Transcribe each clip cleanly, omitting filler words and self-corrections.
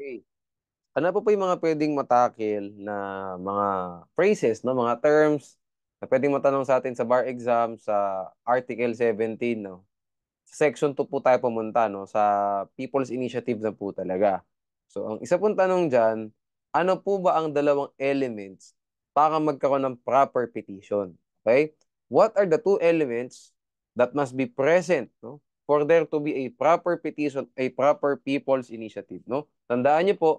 Okay. Ano po yung mga pwedeng matakil na mga phrases, no, mga terms na pwedeng matanong sa atin sa bar exam sa Article 17, no? Sa Section 2 po tayo pumunta, no, sa People's Initiative na po talaga. So, ang isa pong tanong diyan, ano po ba ang dalawang elements para magkaroon ng proper petition? Okay? What are the two elements that must be present, no, for there to be a proper petition, a proper people's initiative, no? Tandaan niyo po,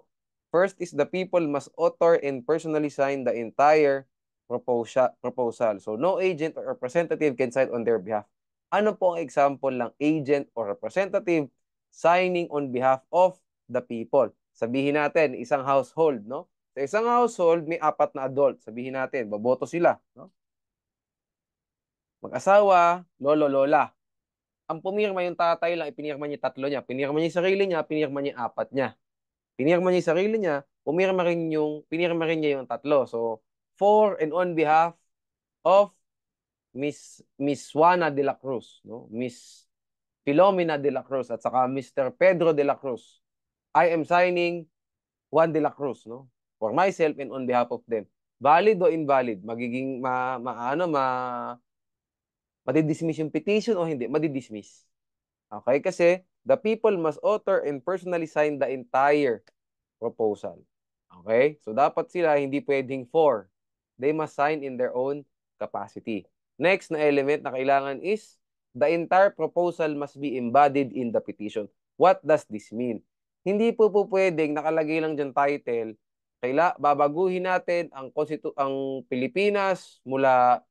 first is the people must author and personally sign the entire proposal. So, no agent or representative can sign on their behalf. Ano po ang example ng agent or representative signing on behalf of the people? Sabihin natin, isang household, no? Sa isang household, may 4 na adult. Sabihin natin, boboto sila, no? Mag-asawa, lolo, lola. Ang pumirma yung tatay lang, ipinirma niya 3 niya. Pinirma niya yung sarili niya, pinirma niya yung 4 niya. Pinirma niya yung sarili niya, pinirma rin niya yung 3. So, for and on behalf of Miss Juana de la Cruz, no? Miss Filomena de la Cruz at saka Mr. Pedro de la Cruz. I am signing Juan de la Cruz, no? For myself and on behalf of them. Valid o invalid? Magiging madidismiss yung petition o hindi? Madidismiss. Okay? Kasi the people must author and personally sign the entire proposal. Okay? So dapat sila hindi pwedeng for. They must sign in their own capacity. Next na element na kailangan is the entire proposal must be embodied in the petition. What does this mean? Hindi po pwedeng nakalagay lang dyan title, babaguhin natin ang Pilipinas mula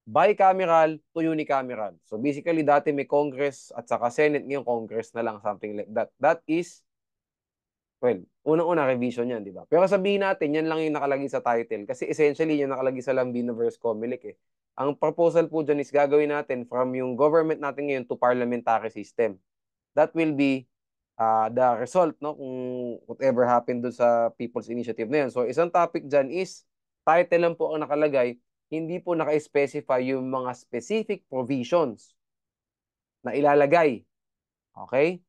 bicameral to unicameral. So basically dati may Congress at saka Senate, ngayon Congress na lang, something like that. That is, well, unang-una revision yan, di ba? Pero sabihin natin, yan lang yung nakalagay sa title. Kasi essentially, yung nakalagay sa Lambino versus Comelec eh. Ang proposal po dyan is gagawin natin from yung government natin ngayon to parliamentary system. That will be the result, no? Kung whatever happened doon sa People's Initiative na yan. So, isang topic dyan is, title lang po ang nakalagay, hindi po naka-specify yung mga specific provisions na ilalagay. Okay?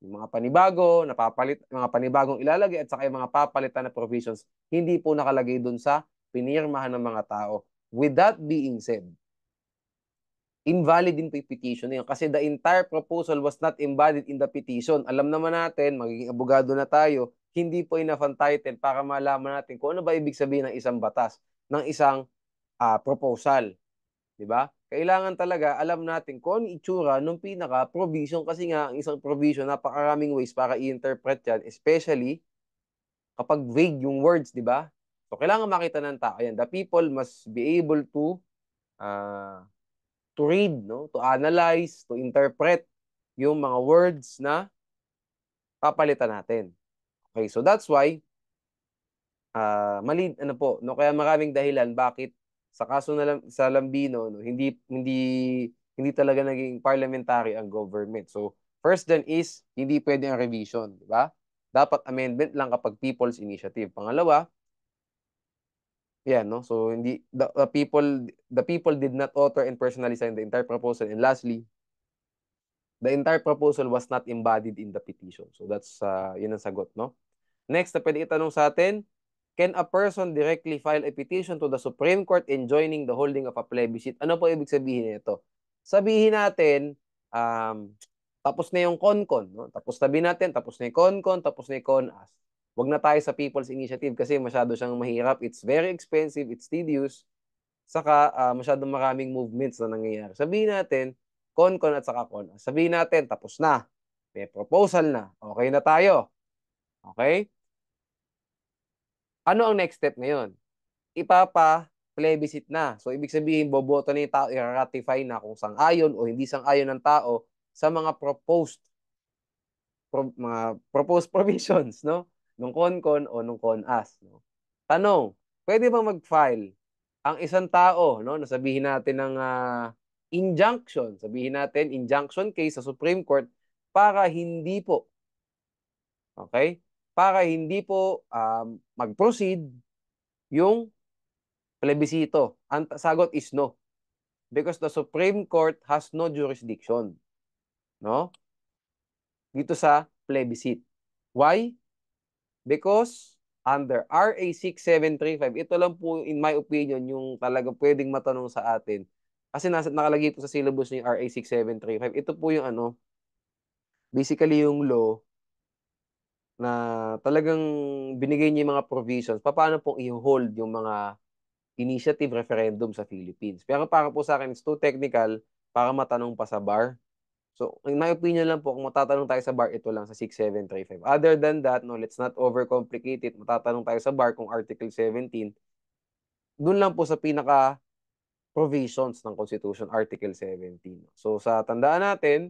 Yung mga mga panibagong ilalagay at saka yung mga papalitan na provisions, hindi po nakalagay dun sa pinirmahan ng mga tao. With that being said, invalid din po yung petition na yun kasi the entire proposal was not embodied in the petition. Alam naman natin, magiging abogado na tayo, hindi po enough ang title para malaman natin kung ano ba ibig sabihin ng isang batas, ng isang proposal. Diba? Kailangan talaga alam natin kung ano itsura ng pinaka-provision kasi nga ang isang provision, napakaraming ways para i-interpret yan, especially kapag vague yung words, di ba? So, kailangan makita ng tao yan. The people must be able uh, to read, no? To analyze, to interpret yung mga words na papalitan natin. Okay, so that's why ano po, no, kaya maraming dahilan bakit sa kaso na sa Lambino, no, hindi talaga naging parliamentary ang government. So first then is hindi pwede ang revision, di ba? Dapat amendment lang kapag people's initiative. Pangalawa, yan, no. So hindi the people did not author and personally sign the entire proposal. And lastly, the entire proposal was not embodied in the petition. So that's yun ang sagot, no? Next na pwede itanong sa atin, can a person directly file a petition to the Supreme Court enjoining the holding of a plebiscite? Ano po ibig sabihin nito? Sabihin natin, tapos na yung CONCON, no? Tapos na yung CONCON, tapos na yung CONAS. Huwag na tayo sa People's Initiative kasi masyado siyang mahirap. It's very expensive, it's tedious, saka masyadong maraming movements na nangyayari. Sabihin natin, CONCON at saka CONAS. Sabihin natin, tapos na. May proposal na. Okay na tayo. Okay? Ano ang next step ngayon? Plebiscite na. So, ibig sabihin, boboto na yung tao, i-ratify na kung sang-ayon o hindi sang-ayon ng tao sa mga proposed provisions, no? Nung CONCON o nung CONAS, no? Tanong, pwede bang mag-file ang isang tao, no? Nasabihin natin ng injunction, sabihin natin, injunction case sa Supreme Court para hindi po, okay? Para hindi po mag-proceed yung plebisito. Ang sagot is no. Because the Supreme Court has no jurisdiction, no? Dito sa plebiscite. Why? Because under RA 6735, ito lang po in my opinion yung talaga pwedeng matanong sa atin. Kasi nakalagay po sa syllabus ng RA 6735. Ito po yung ano, basically yung law na talagang binigay niya yung mga provisions. Paano pong i-hold yung mga initiative referendum sa Philippines. Pero para po sa akin, it's too technical para matanong pa sa bar. So, in my opinion lang po, kung matatanong tayo sa bar, ito lang sa 6735. Other than that, no, let's not overcomplicate it. Matatanong tayo sa bar kung Article 17, dun lang po sa pinaka provisions ng Constitution, Article 17. So, sa tandaan natin,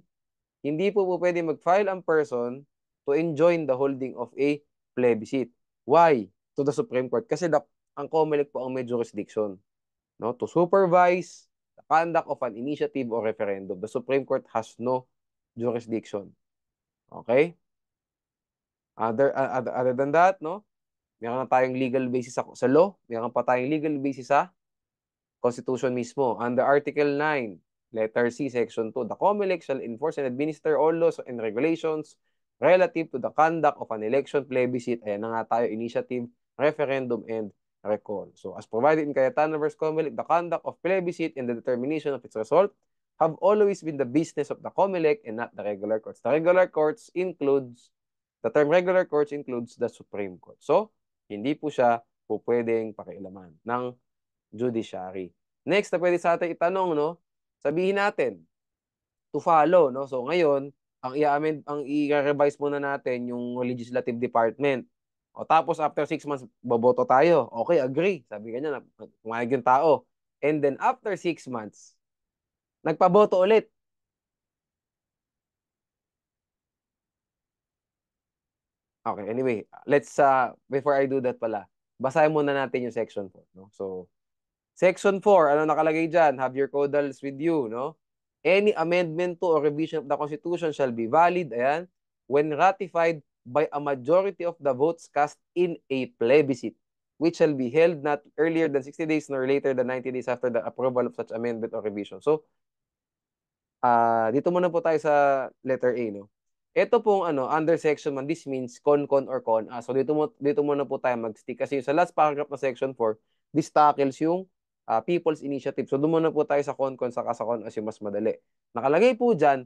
hindi po pwede mag-file ang person to enjoin the holding of a plebiscite. Why? To the Supreme Court. Kasi ang COMELEC po ang may jurisdiction, no, to supervise the conduct of an initiative or referendum. The Supreme Court has no jurisdiction. Okay? Other than that, no, meron na tayong legal basis sa law, meron pa tayong legal basis sa Constitution mismo. Under Article 9, letter C, Section 2, the COMELEC shall enforce and administer all laws and regulations relative to the conduct of an election, plebiscite, ayan na nga tayo, initiative, referendum, and recall. So, as provided in Cayetano v. COMELEC, the conduct of plebiscite and the determination of its result have always been the business of the COMELEC and not the regular courts. The term regular courts includes the Supreme Court. So, hindi po siya po pwedeng pakialaman ng judiciary. Next na pwede sa atin itanong, no? Sabihin natin, to follow, no? So ngayon, ang i-revise muna natin yung legislative department. O tapos after 6 months, boboto tayo. Okay, agree. Sabi ganyan, pumayag yung tao. And then after 6 months, nagpaboto ulit. Okay, anyway, let's before I do that pala, basahin muna natin yung section 4, no? So Section 4, ano nakalagay dyan? Have your caudals with you, no? Any amendment to or revision of the Constitution shall be valid, ayan, when ratified by a majority of the votes cast in a plebiscite, which shall be held not earlier than 60 days nor later than 90 days after the approval of such amendment or revision. So, dito muna po tayo sa letter A, no? Ito pong under section 1, this means con or con. So dito muna po tayo mag-stick kasi sa last paragraph ng section 4, this tackles yung people's initiative. So doon muna po tayo sa con saka sa con yung mas madali. Nakalagay po diyan,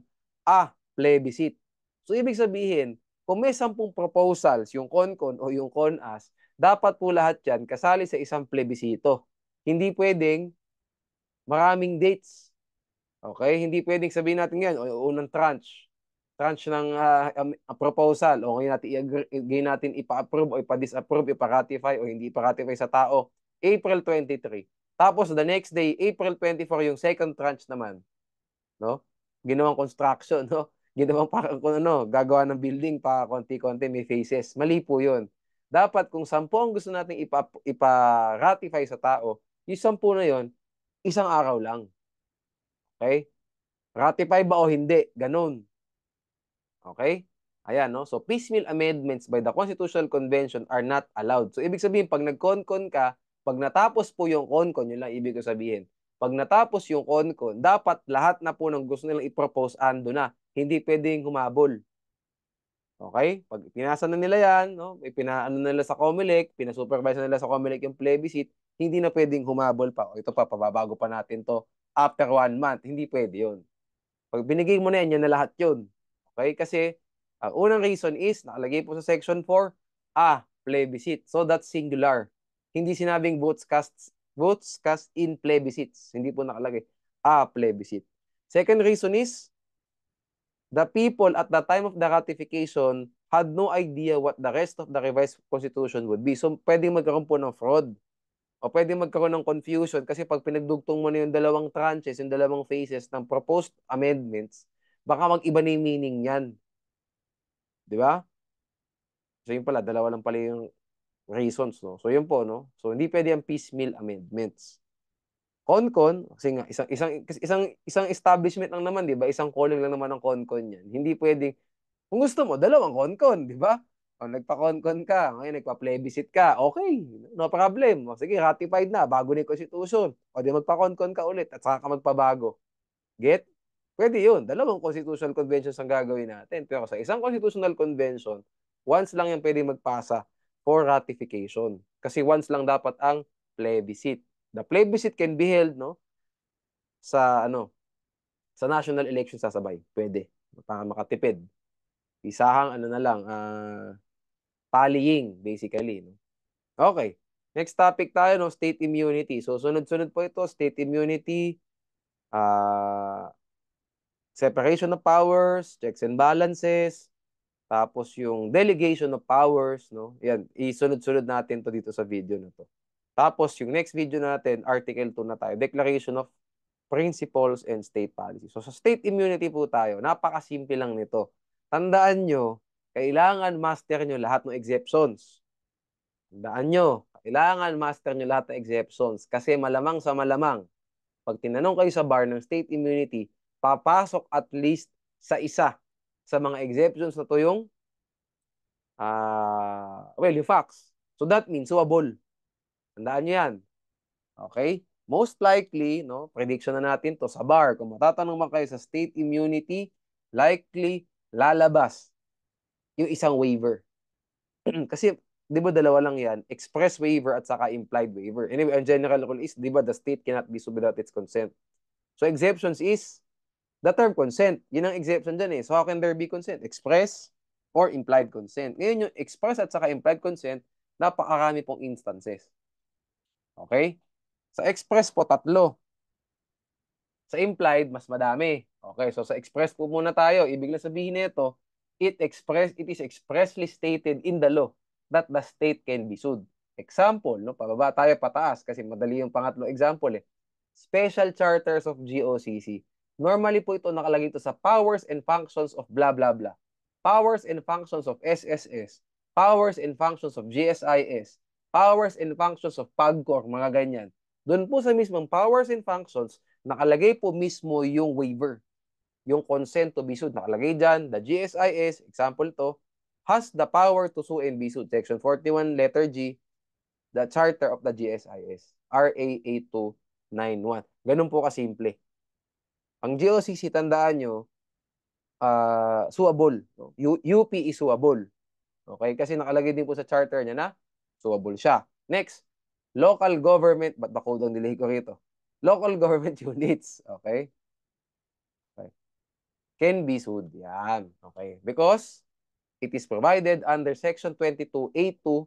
plebiscite. So ibig sabihin, kung may 10 proposals, yung con o yung con-as, dapat po lahat yan kasali sa isang plebisito. Hindi pwedeng maraming dates. Okay? Hindi pwedeng sabihin natin yan, unang tranche ng proposal, o ngayon natin ipa-approve o ipa-disapprove, ipa-ratify o hindi ipa-ratify sa tao, April 23. Tapos the next day, April 24, yung second tranche naman, no? Ginawang construction, no? Ginawang gagawa ng building pa konti-konti, may phases. Mali po 'yun. Dapat kung 10 ang gusto nating ipa-ratify sa tao, yung 10 na 'yon, isang araw lang. Okay? Ratify ba o hindi? Ganun. Okay? Ayan, no? So, piecemeal amendments by the Constitutional Convention are not allowed. So, ibig sabihin, pag nag-con-con ka, pag natapos po yung con-con, yun lang ibig sabihin. Pag natapos yung con-con, dapat lahat na po ng gusto nilang i-propose, ando na. Hindi pwedeng humabol. Okay? Pag pinasa na nila yan, no? Pinaano nila sa COMELEC, pinasupervise na nila sa COMELEC yung plebiscite, hindi na pwedeng humabol pa. O ito pa, pababago pa natin to after 1 month. Hindi pwede yun. Pag binigay mo na yan, yan na lahat yun. Okay? Kasi, ang unang reason is, nakalagay po sa section 4, plebiscite. So, that's singular. Hindi sinabing votes cast in plebiscites. Hindi po nakalagay. Plebiscite. Second reason is, the people at the time of the ratification had no idea what the rest of the revised constitution would be. So, pwedeng magkaroon po ng fraud. O pwedeng magkaroon ng confusion kasi pag pinagdugtong mo na yung dalawang tranches, yung dalawang phases ng proposed amendments, baka mag-iba na yung meaning yan. Di ba? So yun pala, dalawa lang pala yung reasons, no? So yun po, no? So hindi pwede ang piecemeal amendments. Con-con, kasi nga, isang establishment lang naman, di ba? Isang calling lang naman ng con-con yan. Hindi pwedeng, kung gusto mo, dalawang con-con, di ba? O nagpa-con-con ka, ngayon nagpa-plebiscite ka, okay, no problem. O sige, ratified na, bago na yung constitution. O di magpa-con-con ka ulit at saka ka magpabago. Get? Pwede yun. Dalawang constitutional conventions ang gagawin natin. Pero sa isang constitutional convention, once lang yan pwede magpasa for ratification. Kasi once lang dapat ang plebiscite. The plebiscite can be held, no, sa sa national election sasabay. Pwede. Para makatipid. Isahang ano na lang, tallying basically, no. Okay. Next topic tayo, no, state immunity. So sunod-sunod po ito, state immunity, separation of powers, checks and balances, tapos yung delegation of powers, no? Yan, isunod-sunod natin to dito sa video na to. Tapos yung next video natin, Article 2 na tayo, Declaration of Principles and State Policy. So sa state immunity po tayo, napakasimple lang nito. Tandaan nyo, kailangan master nyo lahat ng exceptions. Tandaan nyo, kailangan master nyo lahat ng exceptions kasi malamang sa malamang, pag tinanong kayo sa bar ng state immunity, papasok at least sa isa sa mga exceptions na to yung well, yung facts. So that means suwabol. Tandaan nyo yan. Okay? Most likely, no, prediction na natin to sa bar. Kung matatanong man kayo sa state immunity, likely lalabas yung isang waiver. Kasi, di ba dalawa lang yan? Express waiver at saka implied waiver. Anyway, ang general rule is, di ba the state cannot be sued without its consent. So exceptions is the term consent. Yun ang exception dyan eh. So how can there be consent? Express or implied consent. Ngayon yung express at saka implied consent, napakarami pong instances. Okay? Sa express po, 3. Sa implied, mas madami. Okay, so sa express po muna tayo. Ibig na sabihin nito, it is expressly stated in the law that the state can be sued. Example, no? Pababa tayo pataas kasi madali yung pangatlo example eh. Special charters of GOCC. Normally po ito nakalagay ito sa powers and functions of blah blah blah. Powers and functions of SSS. Powers and functions of GSIS. Powers and functions of PAGCOR, mga ganyan. Doon po sa mismong powers and functions, nakalagay po mismo yung waiver. Yung consent to be sued. Nakalagay dyan, the GSIS, example to, has the power to sue and be sued. Section 41, letter G, the charter of the GSIS. RA 8291. Ganun po kasimple. Ang GOCC, tandaan nyo, suable. No? UP is suable. Okay? Kasi nakalagay din po sa charter niya na suable siya. Next, local government, ba't ba code ang delay ko rito? Local government units, okay? Okay. Can be sued. Yan, okay? Because it is provided under Section 22A2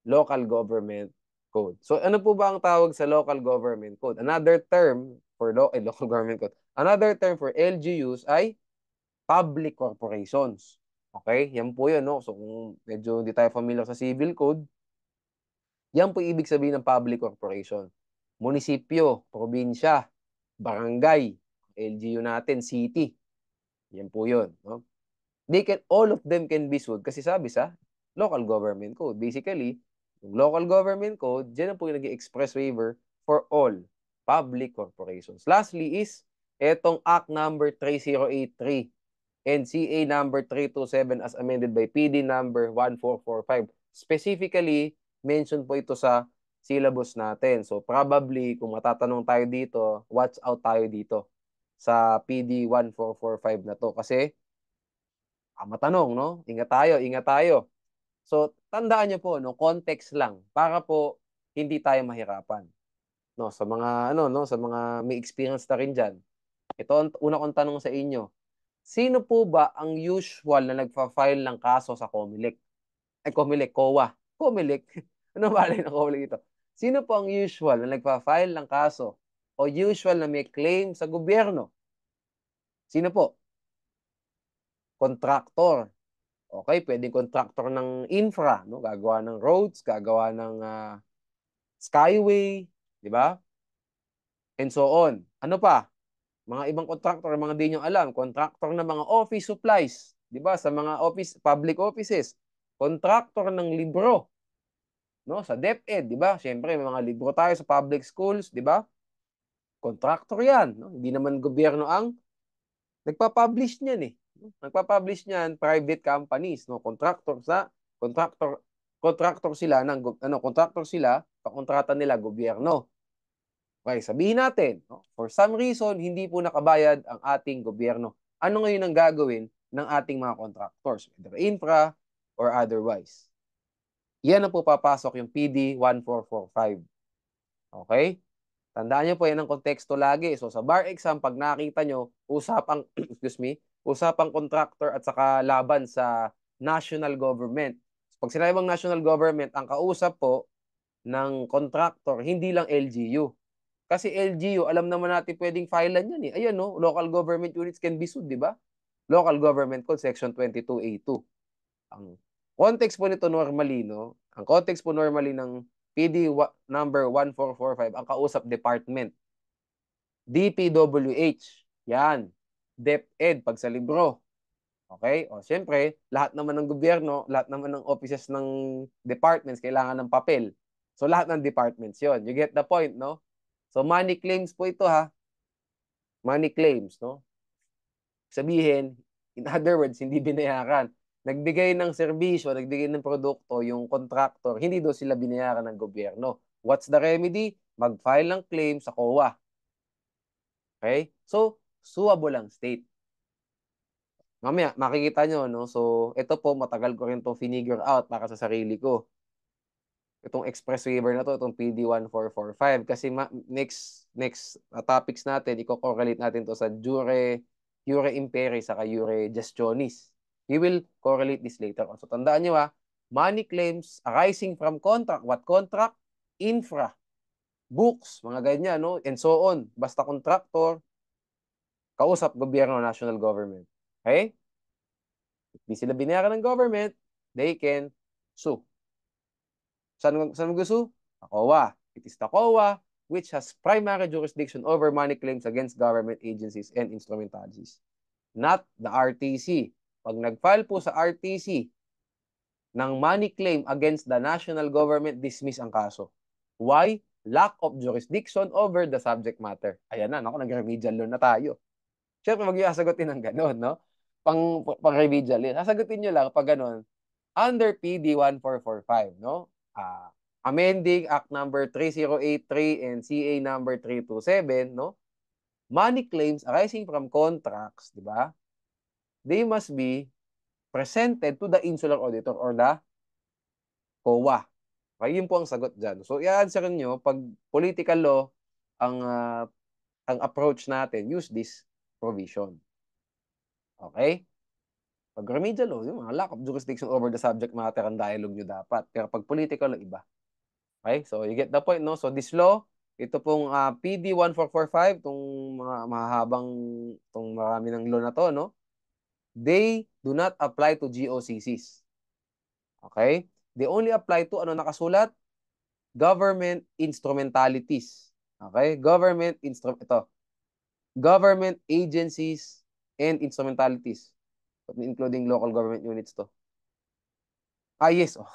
Local Government Code. So, ano po ba ang tawag sa Local Government Code? Another term for Local Government Code. Another term for LGUs ay public corporations. Okay? Yan po yun, no? So, kung medyo hindi tayo familiar sa civil code, yan po ibig sabihin ng public corporation. Munisipyo, probinsya, barangay, LGU natin, city. Yan po yun. No? All of them can be sued kasi sabi sa local government code. Basically, yung local government code, dyan po yung nag-express waiver for all public corporations. Lastly is, etong Act number 3083 and CA number 327 as amended by PD number 1445. Specifically, mention po ito sa syllabus natin. So probably, kung matatanong tayo dito, watch out tayo dito sa PD 1445 na to. Kasi, matanong, no? Ingat tayo, ingat tayo. So, tandaan nyo po, no? Context lang. Para po, hindi tayo mahirapan. No? Sa mga, no? Sa mga may experience na rin dyan. Ito ang una kong tanong sa inyo. Sino po ba ang usual na nagfa-file ng kaso sa COMELEC? COA. COMELEC? Ano ba rin ang COMELEC ito? Sino po ang usual na nagfa-file ng kaso o usual na may claim sa gobyerno? Sino po? Contractor. Okay, pwedeng contractor ng infra, no? Gagawa ng roads, gagawa ng skyway, di ba? And so on. Ano pa? Mga ibang contractor, mga di nyo alam, contractor ng mga office supplies, di ba? Sa mga public offices, contractor ng libro, no? Sa DepEd, di ba? Siyempre, may mga libro tayo sa public schools, di ba? Contractor yan, no? Hindi naman gobyerno ang nagpa-publish niyan eh. Nagpa-publish niyan private companies, no? Contractor sila contractor sila, pakontrata nila gobyerno. Okay, sabihin natin, no? For some reason, hindi po nakabayad ang ating gobyerno. Ano ngayon ang gagawin ng ating mga contractors, whether infra or otherwise? Yan ang po papasok yung PD 1445. Okay? Tandaan niyo po yan ang konteksto lagi. So sa bar exam, pag nakita nyo, usapang, excuse me, usapang contractor at saka laban sa national government. Pag sinabi bang national government, ang kausap po ng contractor, hindi lang LGU. Kasi LGU, alam naman natin pwedeng filean yan eh. Ayan no, local government units can be sued, di ba? Local Government Code Section 22A2. Ang context po nito normally, no? Ang context po normally ng PD number 1445, ang kausap department. DPWH. Yan. DepEd pag sa libro. Okay? O siyempre, lahat naman ng gobyerno, lahat naman ng offices ng departments kailangan ng papel. So lahat ng departments 'yon. You get the point, no? So money claims po ito ha. Money claims, no? Sabihin, in other words, hindi binayaran. Nagbigay ng serbisyo, nagbigay ng produkto, yung contractor, hindi daw sila binayaran ng gobyerno. What's the remedy? Mag-file ng claim sa COA. Okay? So, suable ang state. Mamaya, makikita nyo, no? So, ito po, matagal ko rin itong finigure out para sa sarili ko. Itong express waiver na to, itong PD 1445. Kasi next topics natin, i-correlate natin to sa jure imperi, saka jure gestionis. We will correlate this later on. So, tandaan nyo money claims arising from contract. What contract? Infra. Books, mga ganyan, no? And so on. Basta contractor, kausap gobyerno, national government. Okay? Hindi sila binayaran ng government, they can sue. Saan mag-sue? COA. It is the COA which has primary jurisdiction over money claims against government agencies and instrumentalities. Not the RTC. Pag nag-file po sa RTC ng money claim against the national government, dismiss ang kaso. Why? Lack of jurisdiction over the subject matter. Ayan na, naku, nag-remedial law na tayo. Siyempre, mag-iasagutin ng gano'n, no? Pang-remedial yun. Sasagutin nyo lang pag gano'n, under PD 1445, no? Amending Act number 3083 and CA number 327, no? Money claims arising from contracts, di ba? They must be presented to the insular auditor or the COA. Okay, yun po ang sagot dyan. So, i-answer nyo, pag political law, ang, uh, ang approach natin, use this provision. Okay? Pag remedial law, yung mga lack of jurisdiction over the subject matter ang dialogue nyo dapat. Pero pag political law, iba. Okay? So, you get the point, no? So, this law, ito pong PD 1445, itong mga mahahabang, itong marami ng law na to, no? They do not apply to GOCCs. Okay? They only apply to, ano nakasulat? Government instrumentalities. Okay? Ito. Government agencies and instrumentalities. Including local government units to. Yes. Oh,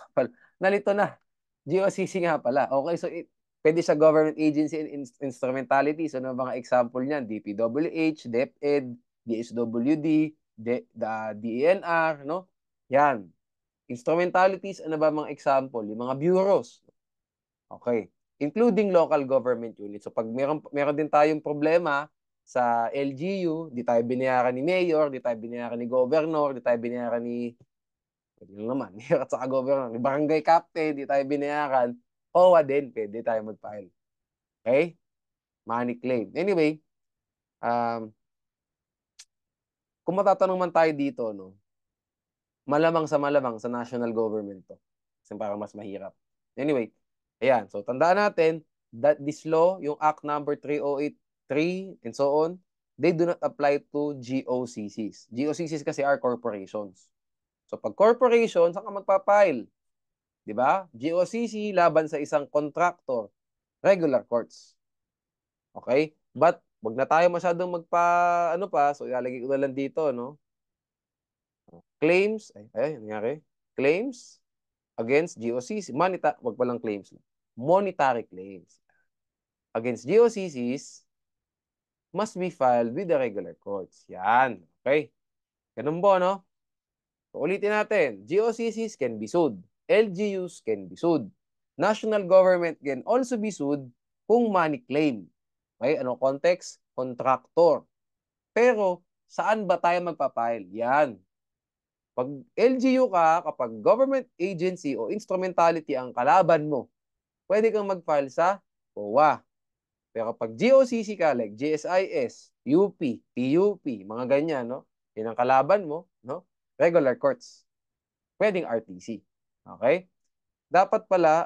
nalito na. GOCC nga pala. Okay, so pwede sa government agency and instrumentalities. Ano mga example niyan? DPWH, DepEd, DSWD, the DENR, no? Yan. Instrumentalities, ano ba mga example? Yung mga bureaus. Okay. Including local government units. So pag meron din tayong problema sa LGU, di tayo binayaran ni mayor, di tayo binayaran ni governor, di tayo binayaran ni pwede lang naman, mayor at saka governor, ni barangay captain, di tayo binayaran, COA din, pwede tayo mag-file. Okay? Money claim. Anyway, kung matatanong man tayo dito, no, malamang sa national government to. Kasi parang mas mahirap. Anyway, ayan. So, tandaan natin that this law, yung Act number 3083 and so on, they do not apply to GOCCs. GOCCs kasi are corporations. So, pag corporation, saan ka magpapile? Di ba? GOCC laban sa isang contractor. Regular courts. Okay? But, wag na tayo masyadong ano pa, so ilalagay ko na lang dito, no? Claims, nangyari. Claims against GOCC. Wag palang claims. Monetary claims against GOCCs must be filed with the regular courts. Yan. Okay? Ganun po, no? So, ulitin natin. GOCCs can be sued. LGUs can be sued. National government can also be sued kung money claim. Okay? Ano context? Contractor. Pero, saan ba tayo magpapile? Yan. Pag LGU ka, kapag government agency o instrumentality ang kalaban mo, pwede kang mag-file sa OWA. Pero kapag GOCC ka, like GSIS, UP, PUP, mga ganyan, no? Yan ang kalaban mo, no? Regular courts. Pwedeng RTC. Okay? Dapat pala,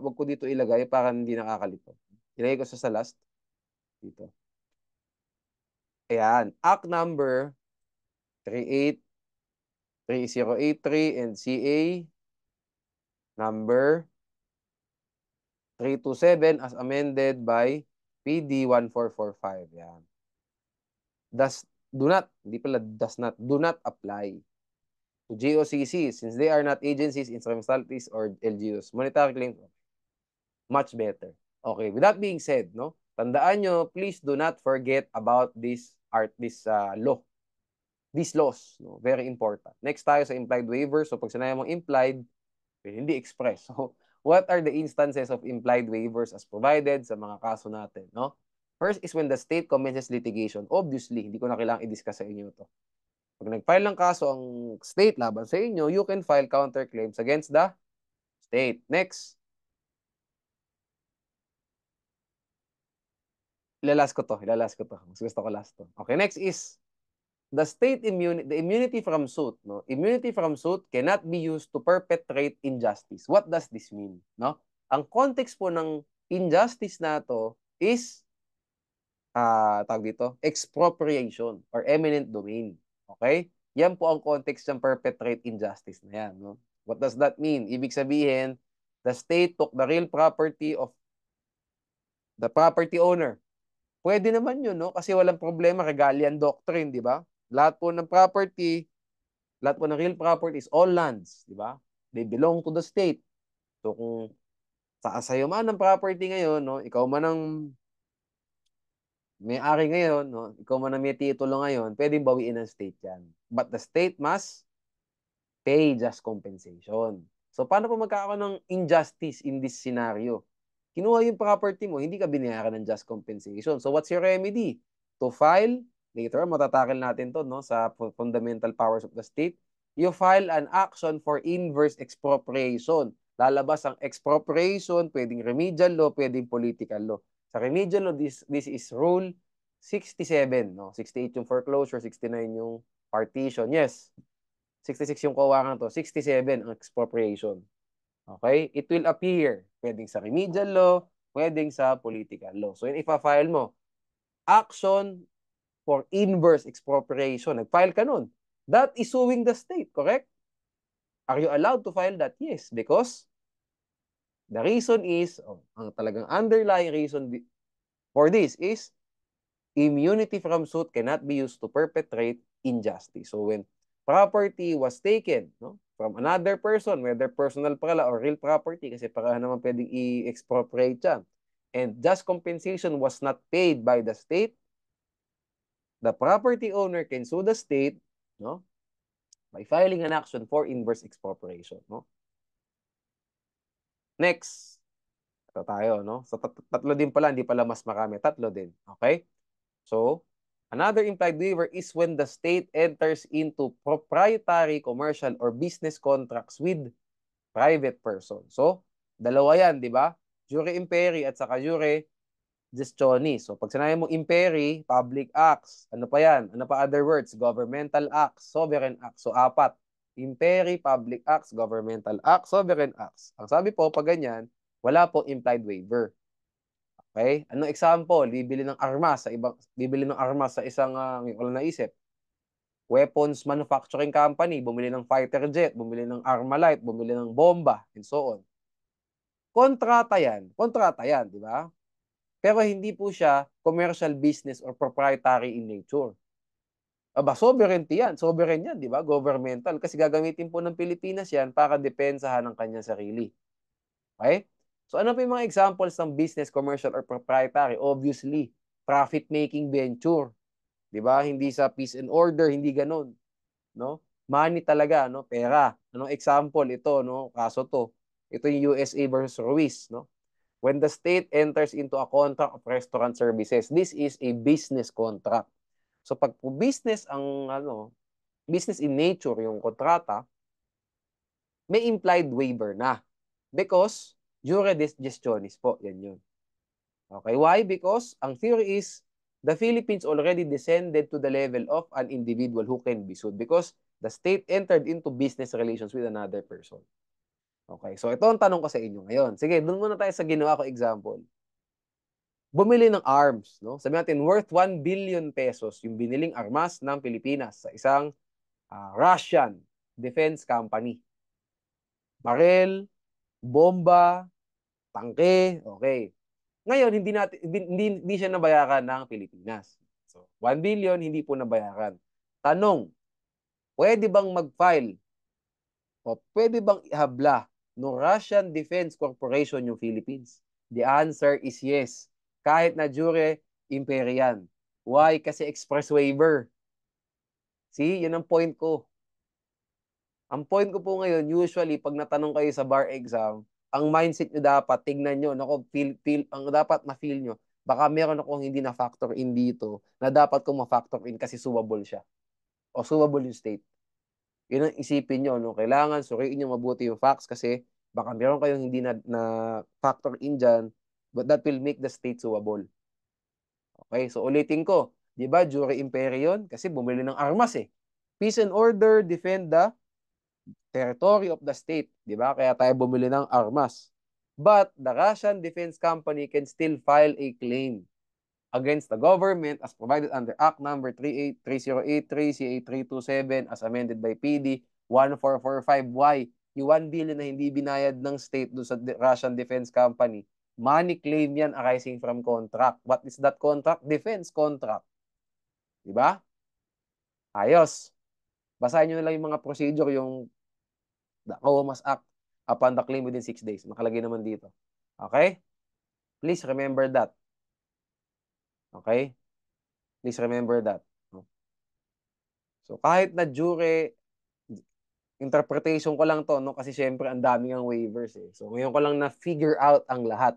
wag ko dito ilagay para hindi nakakalito. Ilagay ko sa last. Dito. Ayan. Act number 3083 and CA number 327 as amended by PD 1445. Yan. Do not apply to GOCC since they are not agencies, instrumentalities, or LGUs. Monetary claims, much better. Okay, with that being said, no, tandaan nyo, please do not forget about this law. These laws, no, very important. Next tayo sa implied waiver. So pag sinabi mong implied, hindi express. So what are the instances of implied waivers as provided sa mga kaso natin, no? First is when the state commences litigation. Obviously, hindi ko na kailangang i-discuss sa inyo to. Pag nag-file ng kaso ang state laban sa inyo, you can file counterclaims against the state. Next. Ilalas ko to. Mas gusto ko last to. Okay, next is the immunity from suit, no? Immunity from suit cannot be used to perpetrate injustice. What does this mean, no? Ang context po ng injustice na to is tawag dito, expropriation or eminent domain. Okay? Yan po ang context ng perpetrate injustice na yan, no? What does that mean? Ibig sabihin, the state took the real property of the property owner. Pwede naman yun, no? Kasi walang problema, Regalian Doctrine, di ba? Lahat po ng property, lahat po ng real property is all lands, di ba? They belong to the state. So kung sa'yo man ang property ngayon, no? Ikaw man ang may-ari ngayon, no? Ikaw man ang may titulo ngayon, pwedeng bawiin ng state yan. But the state must pay just compensation. So paano po magkakaroon ng injustice in this scenario? Kinuha yung property mo, hindi ka binayaran ng just compensation. So what's your remedy? To file, later matatakil natin to, no, sa fundamental powers of the state, you file an action for inverse expropriation. Lalabas ang expropriation, pwedeng remedial law, pwedeng political law. Sa remedial law, this is rule 67, no? 68 yung foreclosure, 69 yung partition. Yes, 66 yung kawakan to, 67 ang expropriation. Okay? It will appear pwedeng sa remedial law, pwedeng sa political law. So, yun ipa-file mo. Action for inverse expropriation. Nag-file ka nun. That is suing the state, correct? Are you allowed to file that? Yes, because the reason is, ang talagang underlying reason for this is immunity from suit cannot be used to perpetrate injustice. So, when property was taken, no, from another person, whether personal pala or real property, kasi para naman pwedeng i-expropriate yan, and just compensation was not paid by the state, the property owner can sue the state, no, by filing an action for inverse expropriation, no. Next, ito tayo, no. So tatlo din pala, hindi pala mas marami, tatlo din, okay? So another implied waiver is when the state enters into proprietary, commercial, or business contracts with private person. So, dalawa yan, di ba? Jure imperi at saka jure gestioni. So, pag sinabi mong imperi, public acts. Ano pa yan? Ano pa other words? Governmental acts, sovereign acts. So, apat. Imperi, public acts, governmental acts, sovereign acts. Ang sabi po, pag ganyan, wala po implied waiver. Okay? Anong example? Bibili ng armas sa isang hindi ko lang naisip. Weapons manufacturing company, bumili ng fighter jet, bumili ng Armalite, bumili ng bomba, and so on. Kontrata yan, di ba? Pero hindi po siya commercial business or proprietary in nature. Aba, sovereignty yan. Sovereign yan, di ba? Governmental. Kasi gagamitin po ng Pilipinas yan para depensahan ng kanyang sarili. Okay? So ano pa yung mga examples ng business, commercial, or proprietary? Obviously, profit-making venture. Di ba? Hindi sa peace and order, hindi ganun. No? Money talaga, no? Pera. Anong example? Ito, no? Kaso to. Ito yung USA versus Ruiz, no? When the state enters into a contract of restaurant services, this is a business contract. So pag po business ang business in nature yung kontrata, may implied waiver na. Because jure gestionis po, yan yun. Okay, why? Because ang theory is the Philippines already descended to the level of an individual who can be sued because the state entered into business relations with another person. Okay, so ito ang tanong ko sa inyo ngayon. Sige, doon muna tayo sa ginawa ko example. Bumili ng arms, no? Sabi natin worth 1 billion pesos yung biniling armas ng Pilipinas sa isang Russian defense company. Barel, bomba, tangke, okay. Ngayon, hindi siya nabayaran ng Pilipinas. So, 1 billion, hindi po nabayaran. Tanong, pwede bang mag-file o pwede bang ihabla ng Russian Defense Corporation yung Philippines? The answer is yes. Kahit na jure imperial. Why? Kasi express waiver. See, yun ang point ko. Ang point ko po ngayon, usually, pag natanong kayo sa bar exam, ang mindset nyo dapat, tignan nyo, nako, ang dapat na-feel nyo, baka meron akong hindi na-factor in dito, na dapat kong ma-factor in kasi suwable siya. O suwable yung state. Yun ang isipin nyo, no? Kailangan, suriin nyo mabuti yung facts kasi baka meron kayong hindi na factor in dyan, but that will make the state suwable. Okay, so ulitin ko, di ba, jure imperium, kasi bumili ng armas eh. Peace and order, defend the territory of the state, di ba? Kaya tayo bumili ng armas. But the Russian Defense Company can still file a claim against the government as provided under Act number 3083 CA 327 as amended by PD 1445Y. Yung 1 billion na hindi binayad ng state do sa Russian Defense Company, money claim yan arising from contract. What is that contract? Defense contract. Di ba? Ayos. Basahin nyo na lang yung mga procedure, yung the COMAS Act upon the claim within 6 days. Makalagay naman dito. Okay? Please remember that. Okay? Please remember that. So, kahit na jure, interpretation ko lang to, no? Kasi syempre, ang daming ang waivers eh. So, ngayon ko lang na-figure out ang lahat.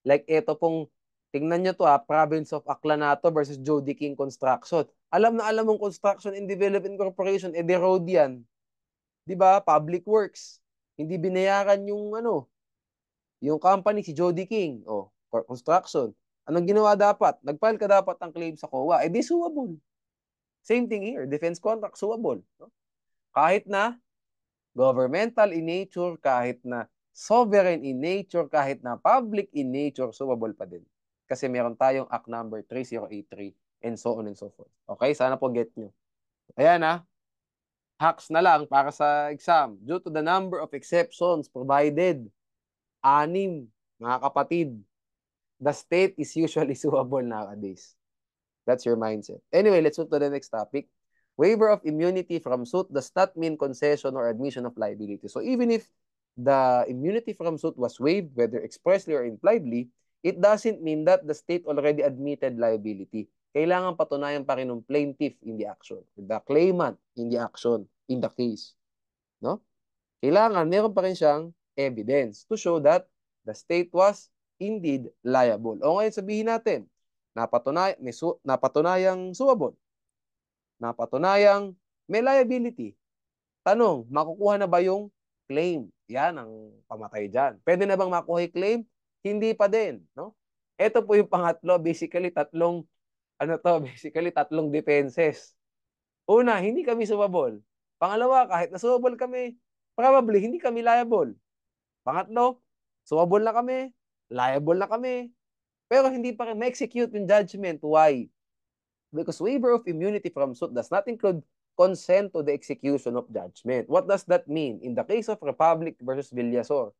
Like, ito pong, tingnan nyo to Province of Aclanato versus Jody King Construction. Alam na alam mong Construction and Development Corporation, de road yan. Diba? Public Works. Hindi binayaran yung yung company si Jody King, construction. Anong ginawa dapat? Nag-file ka dapat ng claim sa COA. Di suable. Same thing here. Defense contract, suable. No? Kahit na governmental in nature, kahit na sovereign in nature, kahit na public in nature, suable pa din. Kasi meron tayong Act number 3083 and so on and so forth. Okay? Sana po get nyo. Ayan hacks na lang para sa exam. Due to the number of exceptions provided, 6, mga kapatid, the state is usually suable nowadays. That's your mindset. Anyway, let's move to the next topic. Waiver of immunity from suit does not mean concession or admission of liability. So even if the immunity from suit was waived, whether expressly or impliedly, it doesn't mean that the state already admitted liability. Kailangan patunayan pa rin ng plaintiff in the action, the claimant in the action, in the case. No? Kailangan, meron pa rin siyang evidence to show that the state was indeed liable. O ngayon sabihin natin, napatunayang suwable, napatunayang may liability. Tanong, makukuha na ba yung claim? Yan ang pamatay dyan. Pwede na bang makuha yung claim? Hindi pa din. No? Ito po yung pangatlo, basically tatlong defenses. Una, hindi kami suwable. Pangalawa, kahit na suwable kami, probably hindi kami liable. Pangatlo, suwable na kami, liable na kami, pero hindi pa rin ma-execute yung judgment. Why? Because waiver of immunity from suit does not include consent to the execution of judgment. What does that mean? In the case of Republic versus Villasor,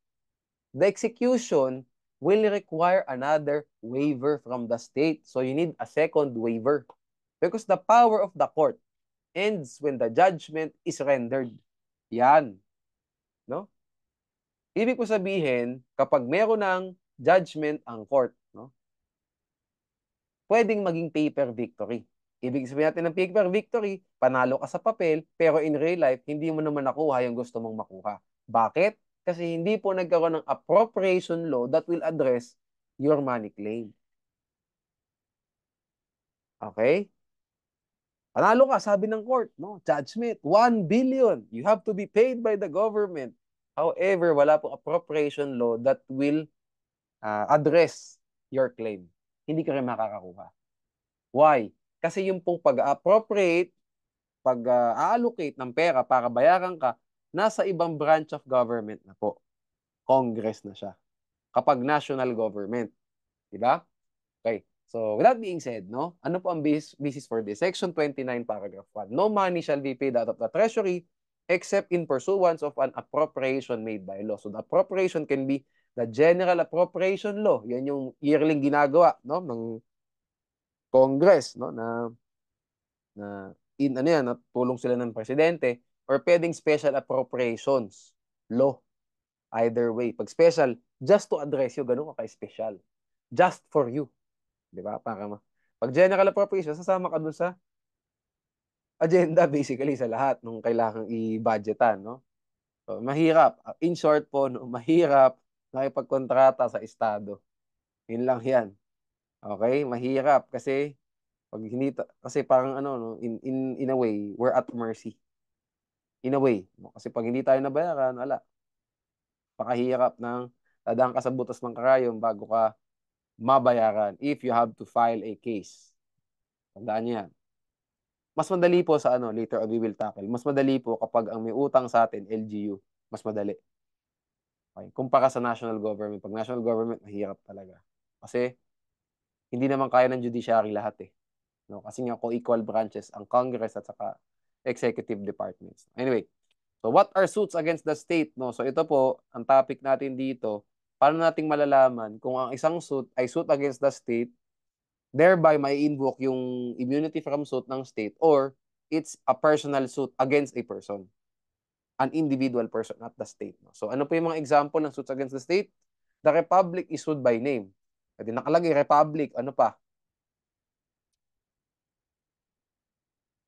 the execution will require another waiver from the state. So you need a second waiver. Because the power of the court ends when the judgment is rendered. Yan. No? Ibig ko sabihin, kapag meron ng judgment ang court, no, pwedeng maging paper victory. Ibig sabihin natin ng paper victory, panalo ka sa papel, pero in real life, hindi mo naman nakuha yung gusto mong makuha. Bakit? Kasi hindi po nagkaroon ng appropriation law that will address your money claim. Okay? Panalo ka, sabi ng court, no? Judgment, 1 billion. You have to be paid by the government. However, wala pong appropriation law that will address your claim. Hindi ka rin makakakuha. Why? Kasi yung pong pag-appropriate, pag-allocate ng pera para bayaran ka, nasa ibang branch of government na po. Congress na siya. Kapag national government. Diba? Okay. So, with that being said, no, ano po ang basis for this? Section 29, paragraph 1. No money shall be paid out of the treasury except in pursuance of an appropriation made by law. So, the appropriation can be the general appropriation law. Yan yung yearling ginagawa, no, ng Congress, no, na ano yan, tulong sila ng presidente, or pwedeng special appropriations law. Either way. Pag special, just to address you, ganun ka ka-special. Just for you. Di ba? Pag general appropriation, sasama ka dun sa agenda basically sa lahat nung kailangang i-budgetan, no? So, mahirap. In short po, no, mahirap nakipagkontrata sa estado. Yun lang yan. Okay? Mahirap kasi pag hindi kasi parang ano, no, in a way, we're at mercy. In a way, no? Kasi pag hindi tayo nabayaran, wala. Pakahirap ng dadaan ka sa butas ng karayom bago ka mabayaran if you have to file a case. Tandaan niyo yan. Mas madali po sa ano, later on we will tackle. Mas madali po kapag ang may utang sa atin, LGU, mas madali. Okay? Kumpara sa national government. Pag national government, mahirap talaga. Kasi hindi naman kaya ng judiciary lahat eh. No? Kasi nga co-equal branches ang Congress at saka executive departments. Anyway, so what are suits against the state? No? So ito po, ang topic natin dito, paano nating malalaman kung ang isang suit ay suit against the state, thereby may invoke yung immunity from suit ng state, or it's a personal suit against a person. An individual person, not the state. No? So ano po yung mga example ng suits against the state? The republic is sued by name. Pwede nakalagay republic, ano pa?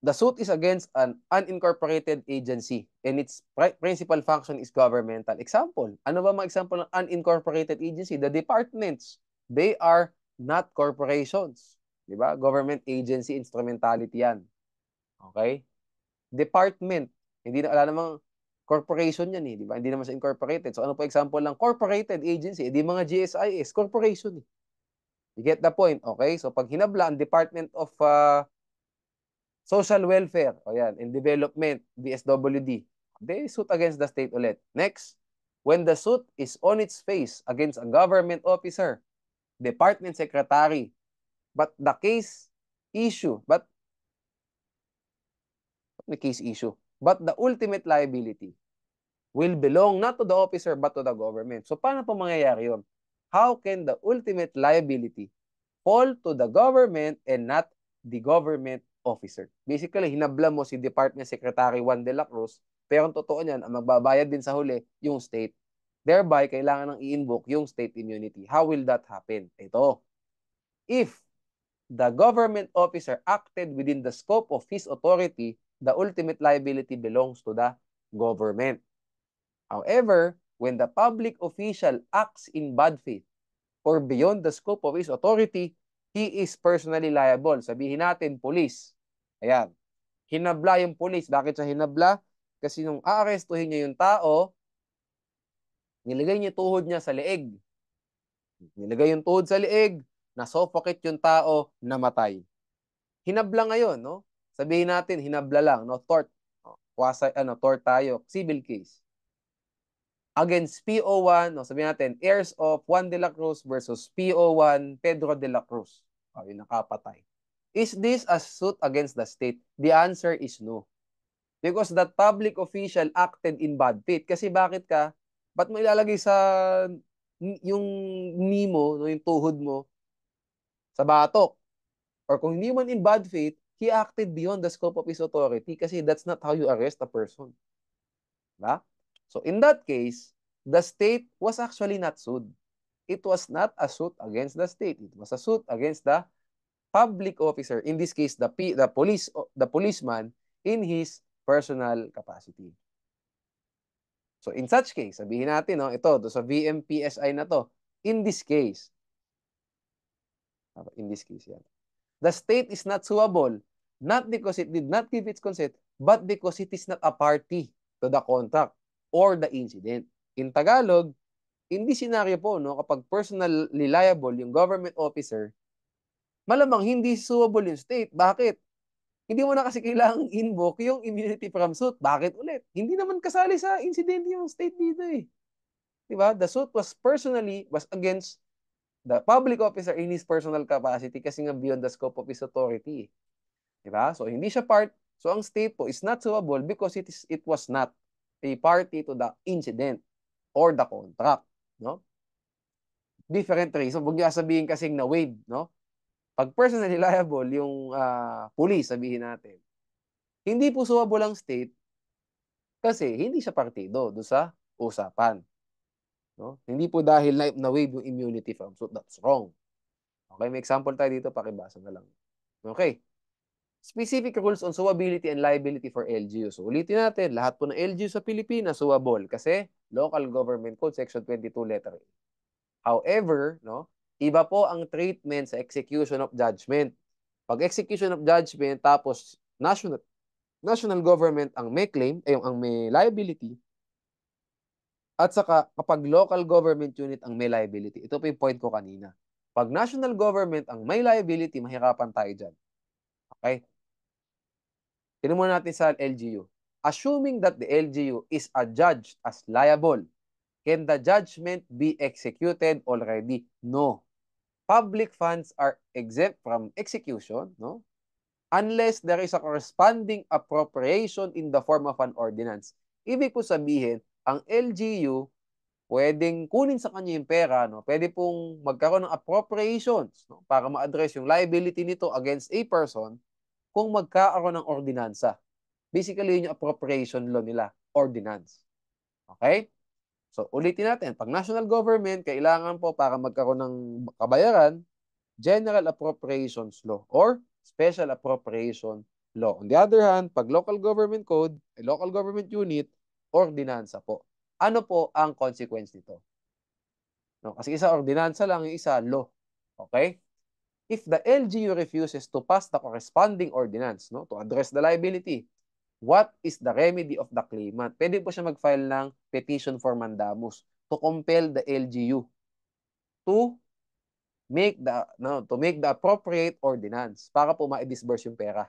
The suit is against an unincorporated agency and its principal function is governmental. Example, ano ba mga example ng unincorporated agency? The departments. They are not corporations. Di ba? Government agency instrumentality yan. Okay? Department. Hindi na, wala namang corporation yan eh. Di ba? Hindi naman siya incorporated. So ano po example ng corporated agency? Di mga GSIS, corporation eh. You get the point? Okay? So pag hinabla ang Department of Social Welfare, o yan, and Development, DSWD, they suit against the state ulit. Next, when the suit is on its face against a government officer, department secretary, but the case issue, but the ultimate liability will belong not to the officer but to the government. So paano po mangyayari yun? How can the ultimate liability fall to the government and not the government officer? Basically, hinabla mo si Department Secretary Juan de la Cruz, pero ang totoo niyan, ang magbabayad din sa huli, yung state. Thereby, kailangan nang i-invoke yung state immunity. How will that happen? Ito. If the government officer acted within the scope of his authority, the ultimate liability belongs to the government. However, when the public official acts in bad faith or beyond the scope of his authority, he is personally liable. Sabihin natin, police. Ayan. Hinabla yung police. Bakit siya hinabla? Kasi nung aarestuhin niya yung tao, nilagay niya tuhod niya sa leeg. Nilagay yung tuhod sa leeg, na-suffocate yung tao, namatay. Hinabla ngayon, no? Sabihin natin, hinabla lang, no? Tort. Tort tayo. Civil case. Against PO1, no, sabihin natin, heirs of Juan de la Cruz versus PO1 Pedro de la Cruz. Yung nakapatay. Is this a suit against the state? The answer is no. Because that public official acted in bad faith. Kasi bakit ka? Ba't mo ilalagay sa yung knee mo, no, yung tuhod mo, sa batok? Or kung hindi man in bad faith, he acted beyond the scope of his authority kasi that's not how you arrest a person. Diba? So in that case, the state was actually not sued. It was not a suit against the state. It was a suit against the public officer. In this case, the policeman in his personal capacity. So in such case, sabihin natin, no, ito, sa VMPSI na to, in this case, yan. The state is not suable not because it did not give its consent, but because it is not a party to the contract or the incident. In Tagalog, in this scenario po, no, kapag personally liable yung government officer, malamang hindi suable yung state. Bakit? Hindi mo na kasi kailangang invoke yung immunity from suit. Bakit ulit? Hindi naman kasali sa incident yung state dito eh. Diba? The suit was against the public officer in his personal capacity kasi nga beyond the scope of his authority. Diba? So, hindi siya part. So, ang state po is not suable because it was not a party to the incident or the contract. No? Different reason. Huwag niya sabihin kasing na-waive. No? Pag personally liable, yung police, sabihin natin, hindi po suable ang state kasi hindi siya partido doon sa usapan. No? Hindi po dahil na-waive yung immunity from suit. That's wrong. Okay, may example tayo dito, pakibasa na lang. Okay. Specific rules on suability and liability for LGU. So, ulitin natin, lahat po ng LGU sa Pilipinas suable kasi Local Government Code Section 22 letter A. However, no, iba po ang treatment sa execution of judgment. Pag execution of judgment, tapos national government ang may claim, ang may liability, at saka kapag local government unit ang may liability. Ito po yung point ko kanina. Pag national government ang may liability, mahirapan tayo dyan. Okay? Tignan muna natin sa LGU. Assuming that the LGU is adjudged as liable, can the judgment be executed already? No. Public funds are exempt from execution, no? Unless there is a corresponding appropriation in the form of an ordinance. Ibig po sabihin, ang LGU, pwedeng kunin sa kanya yung pera, no? Pwede pong magkaroon ng appropriations, no? Para ma-address yung liability nito against a person kung magkaroon ng ordinansa. Basically, yun yung appropriation law nila, ordinance. Okay? So, ulitin natin. Pag national government, kailangan po para magkaroon ng kabayaran, General Appropriations Law or Special Appropriation Law. On the other hand, pag local government code, local government unit, ordinansa po. Ano po ang consequence nito? No, kasi isa ordinansa lang, yung isa law. Okay? If the LGU refuses to pass the corresponding ordinance, no, to address the liability, what is the remedy of the claimant? Pwede po siya mag-file ng petition for mandamus to compel the LGU to make the appropriate ordinance para po ma-disburse yung pera.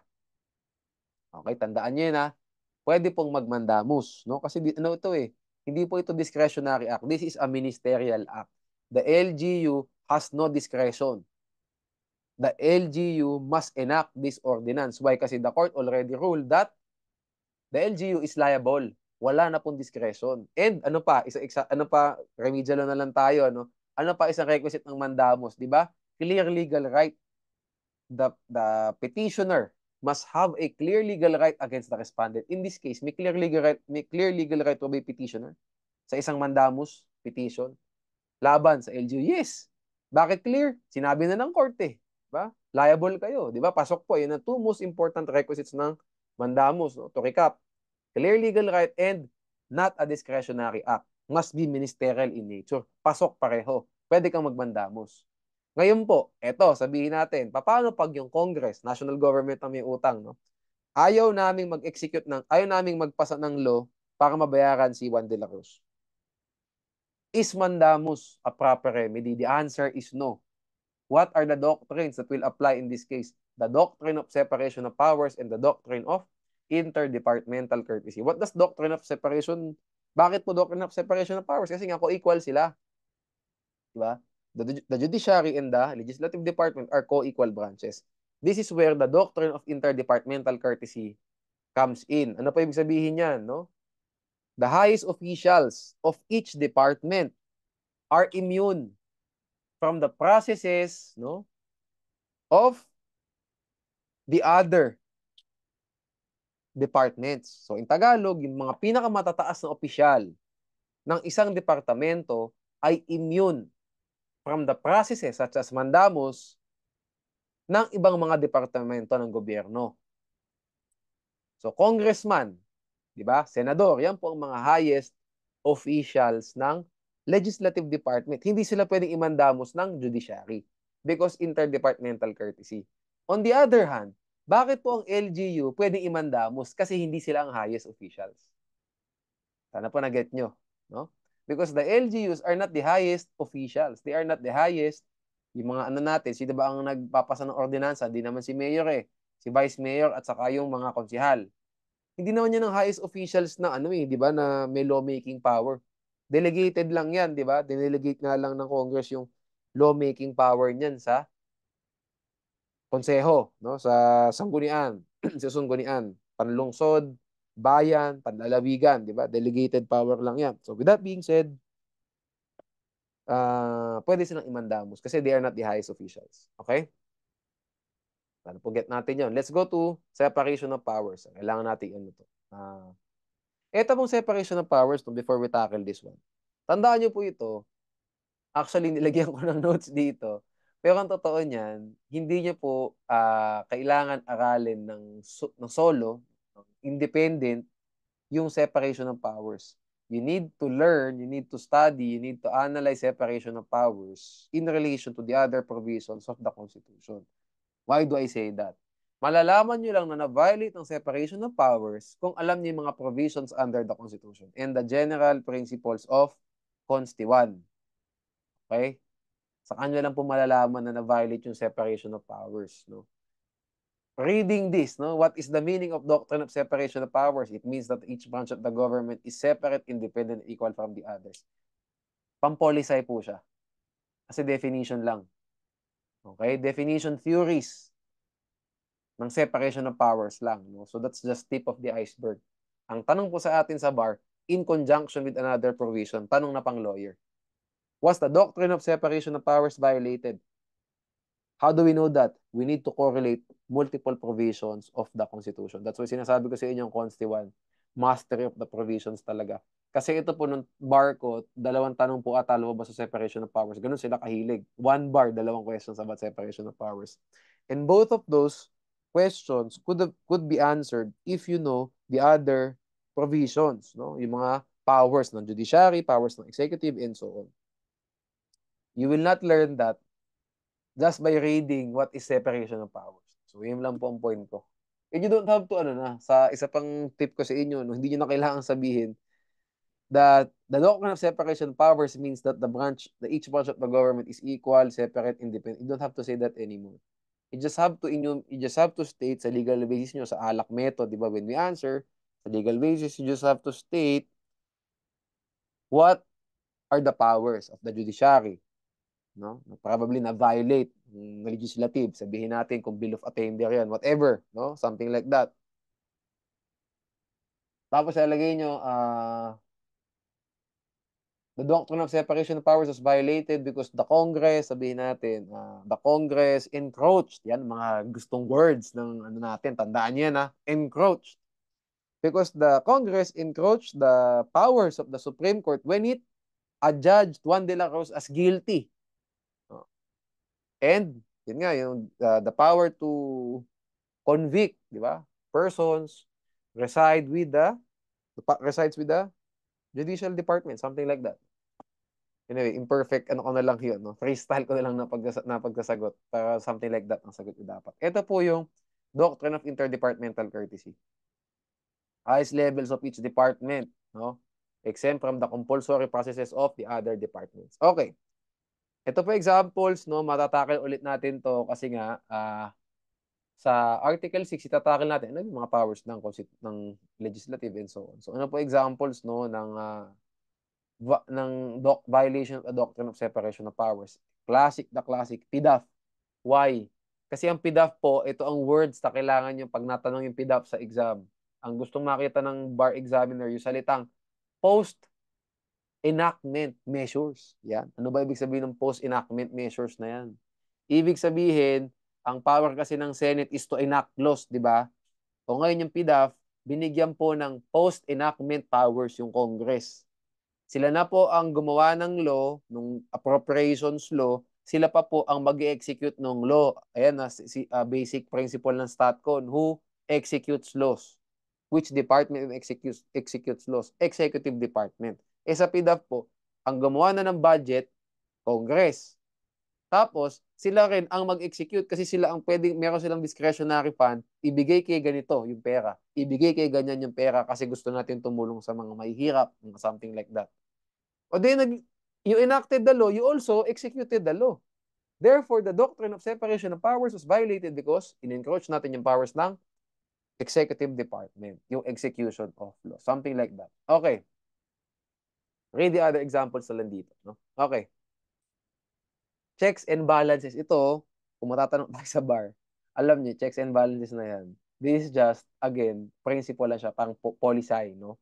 Okay, tandaan niyo 'yun ha. Pwede pong magmandamus, no? Kasi hindi po ito discretionary act. This is a ministerial act. The LGU has no discretion. The LGU must enact this ordinance. Why? Kasi the court already ruled that the LGU is liable. Wala na pong discretion. And ano pa, remedial na lang tayo, no? Ano pa isang requisite ng mandamus, di ba? Clear legal right. The petitioner must have a clear legal right against the respondent. In this case, may clear legal right to be petitioner sa isang mandamus petition laban sa LGU. Yes. Bakit clear? Sinabi na ng korte. Diba? Liable kayo. Diba? Pasok po. Yun ang two most important requisites ng mandamus. No? To recap, clear legal right and not a discretionary act. Must be ministerial in nature. Pasok pareho. Pwede kang magmandamus. Ngayon po, eto, sabihin natin, paano pag yung Congress, national government na may utang, no? Ayaw naming magpasa ng law para mabayaran si Juan de la Cruz. Is mandamus a proper remedy? The answer is no. What are the doctrines that will apply in this case? The doctrine of separation of powers and the doctrine of interdepartmental courtesy. What does doctrine of separation? Bakit po doctrine of separation of powers? Kasi nga co-equal sila. Diba? The judiciary and the legislative department are co-equal branches. This is where the doctrine of interdepartmental courtesy comes in. Ano pa ibig sabihin yan, no? The highest officials of each department are immune from the processes, no, of the other departments. So in Tagalog, yung mga pinakamatataas na opisyal ng isang departamento ay immune from the processes such as mandamus ng ibang mga departamento ng gobyerno. So congressman, di ba? Senador, yan po ang mga highest officials ng legislative department. Hindi sila pwedeng imandamos ng judiciary because interdepartmental courtesy. On the other hand, Bakit po ang LGU pwedeng imandamos? Kasi hindi sila ang highest officials. Sana po na-get nyo. No? Because the LGUs are not the highest officials. They are not the highest. Yung mga ano natin, sino ba ang nagpapasa ng ordinansa? Hindi naman si Mayor eh. Si Vice Mayor at saka yung mga konsihal. Hindi naman yan ang highest officials na ano eh, di ba, na may lawmaking power. Delegated lang yan, di ba? Dinelegate nga lang ng Congress yung lawmaking power niyan sa konseho, no? Sa sanggunian, sa sanggunian, panlungsod, bayan, panlalawigan, di ba? Delegated power lang yan. So with that being said, pwede silang imandamos kasi they are not the highest officials. Okay? Paano po get natin yun? Let's go to separation of powers. Kailangan natin ano to. Ito pong separation of powers to before we tackle this one. Tandaan niyo po ito. Actually, nilagyan ko ng notes dito. Pero ang totoo niyan, hindi niyo po kailangan aralin ng solo, independent, yung separation of powers. You need to learn, you need to study, you need to analyze separation of powers in relation to the other provisions of the Constitution. Why do I say that? Malalaman nyo lang na na-violate ng separation of powers kung alam niyo yung mga provisions under the Constitution and the general principles of Consti 1. Okay? Sa kanya lang po malalaman na na-violate yung separation of powers. No? Reading this, no, what is the meaning of doctrine of separation of powers? It means that each branch of the government is separate, independent, equal from the others. Pampolisay po siya. Kasi definition lang. Okay? Definition theories ng separation of powers lang. No? So that's just tip of the iceberg. Ang tanong po sa atin sa bar, in conjunction with another provision, tanong na pang lawyer. Was the doctrine of separation of powers violated? How do we know that? We need to correlate multiple provisions of the Constitution. That's why sinasabi ko sa inyo yung Consti 1, mastery of the provisions talaga. Kasi ito po nung bar ko, dalawang tanong po ata lumabas sa separation of powers. Ganun sila kahilig. One bar, dalawang questions about separation of powers. And both of those questions could be answered if you know the other provisions, no? Yung mga powers ng judiciary, powers ng executive, and so on. You will not learn that just by reading what is separation of powers. So, yun lang po ang point ko. And you don't have to, sa isa pang tip ko sa inyo, no, hindi nyo na kailangan sabihin that the doctrine of separation of powers means that each branch of the government is equal, separate, independent. You don't have to say that anymore. You just have to state sa legal basis nyo, sa ALAC method, di ba, when we answer, sa legal basis, you just have to state what are the powers of the judiciary, no? Probably na violate ng legislative, sabihin natin kung bill of attainder yan, whatever, no? Something like that. Tapos lalagay nyo, the doctrine of separation of powers was violated because the Congress, sabihin natin, the Congress encroached. Yan, mga gustong words ng ano natin, tandaan nyo yan, encroached. Because the Congress encroached the powers of the Supreme Court when it adjudged Juan de la Cruz as guilty. And, yun nga, yung the power to convict, di ba? Persons resides with the judicial department, something like that. Anyway, imperfect, ano ko na lang yun, no? Freestyle ko na lang na pagkasagot para something like that ang sagot ko dapat. Ito po yung doctrine of interdepartmental courtesy. Highest levels of each department, no? Exempt from the compulsory processes of the other departments. Okay. Ito po examples, no? Matatakil ulit natin to kasi nga, sa Article 6, itatakil natin ano yung mga powers ng legislative and so on. So, ano po examples, no, ng violation of the doctrine of separation of powers? The classic, PDAF. Why? Kasi ang PDAF po, ito ang words na kailangan nyo pag natanong yung PDAF sa exam. Ang gustong makita ng bar examiner, yung salitang post-enactment measures. Yan. Ano ba ibig sabihin ng post-enactment measures na yan? Ibig sabihin, ang power kasi ng Senate is to enact laws, di ba? O ngayon yung PDAF, binigyan po ng post-enactment powers yung Congress. Sila na po ang gumawa ng law, ng appropriations law, sila pa po ang mag-execute ng law. Ayan na, basic principle ng StatCon. Who executes laws? Which department executes laws? Executive Department. Sa PDAF po, ang gumawa na ng budget, Congress. Tapos, sila rin ang mag-execute kasi sila ang pwedeng, meron silang discretionary fund, ibigay kay ganito yung pera. Ibigay kay ganyan yung pera kasi gusto natin tumulong sa mga mahihirap, something like that. O then, you enacted the law, you also executed the law. Therefore, the doctrine of separation of powers was violated because in-encroach natin yung powers ng executive department, yung execution of law. Something like that. Okay. Read the other examples na lang dito. No? Okay. Checks and balances. Ito, kung matatanong tayo sa bar, alam niyo, checks and balances na yan. This is just, again, principle lang siya, pang policy, no?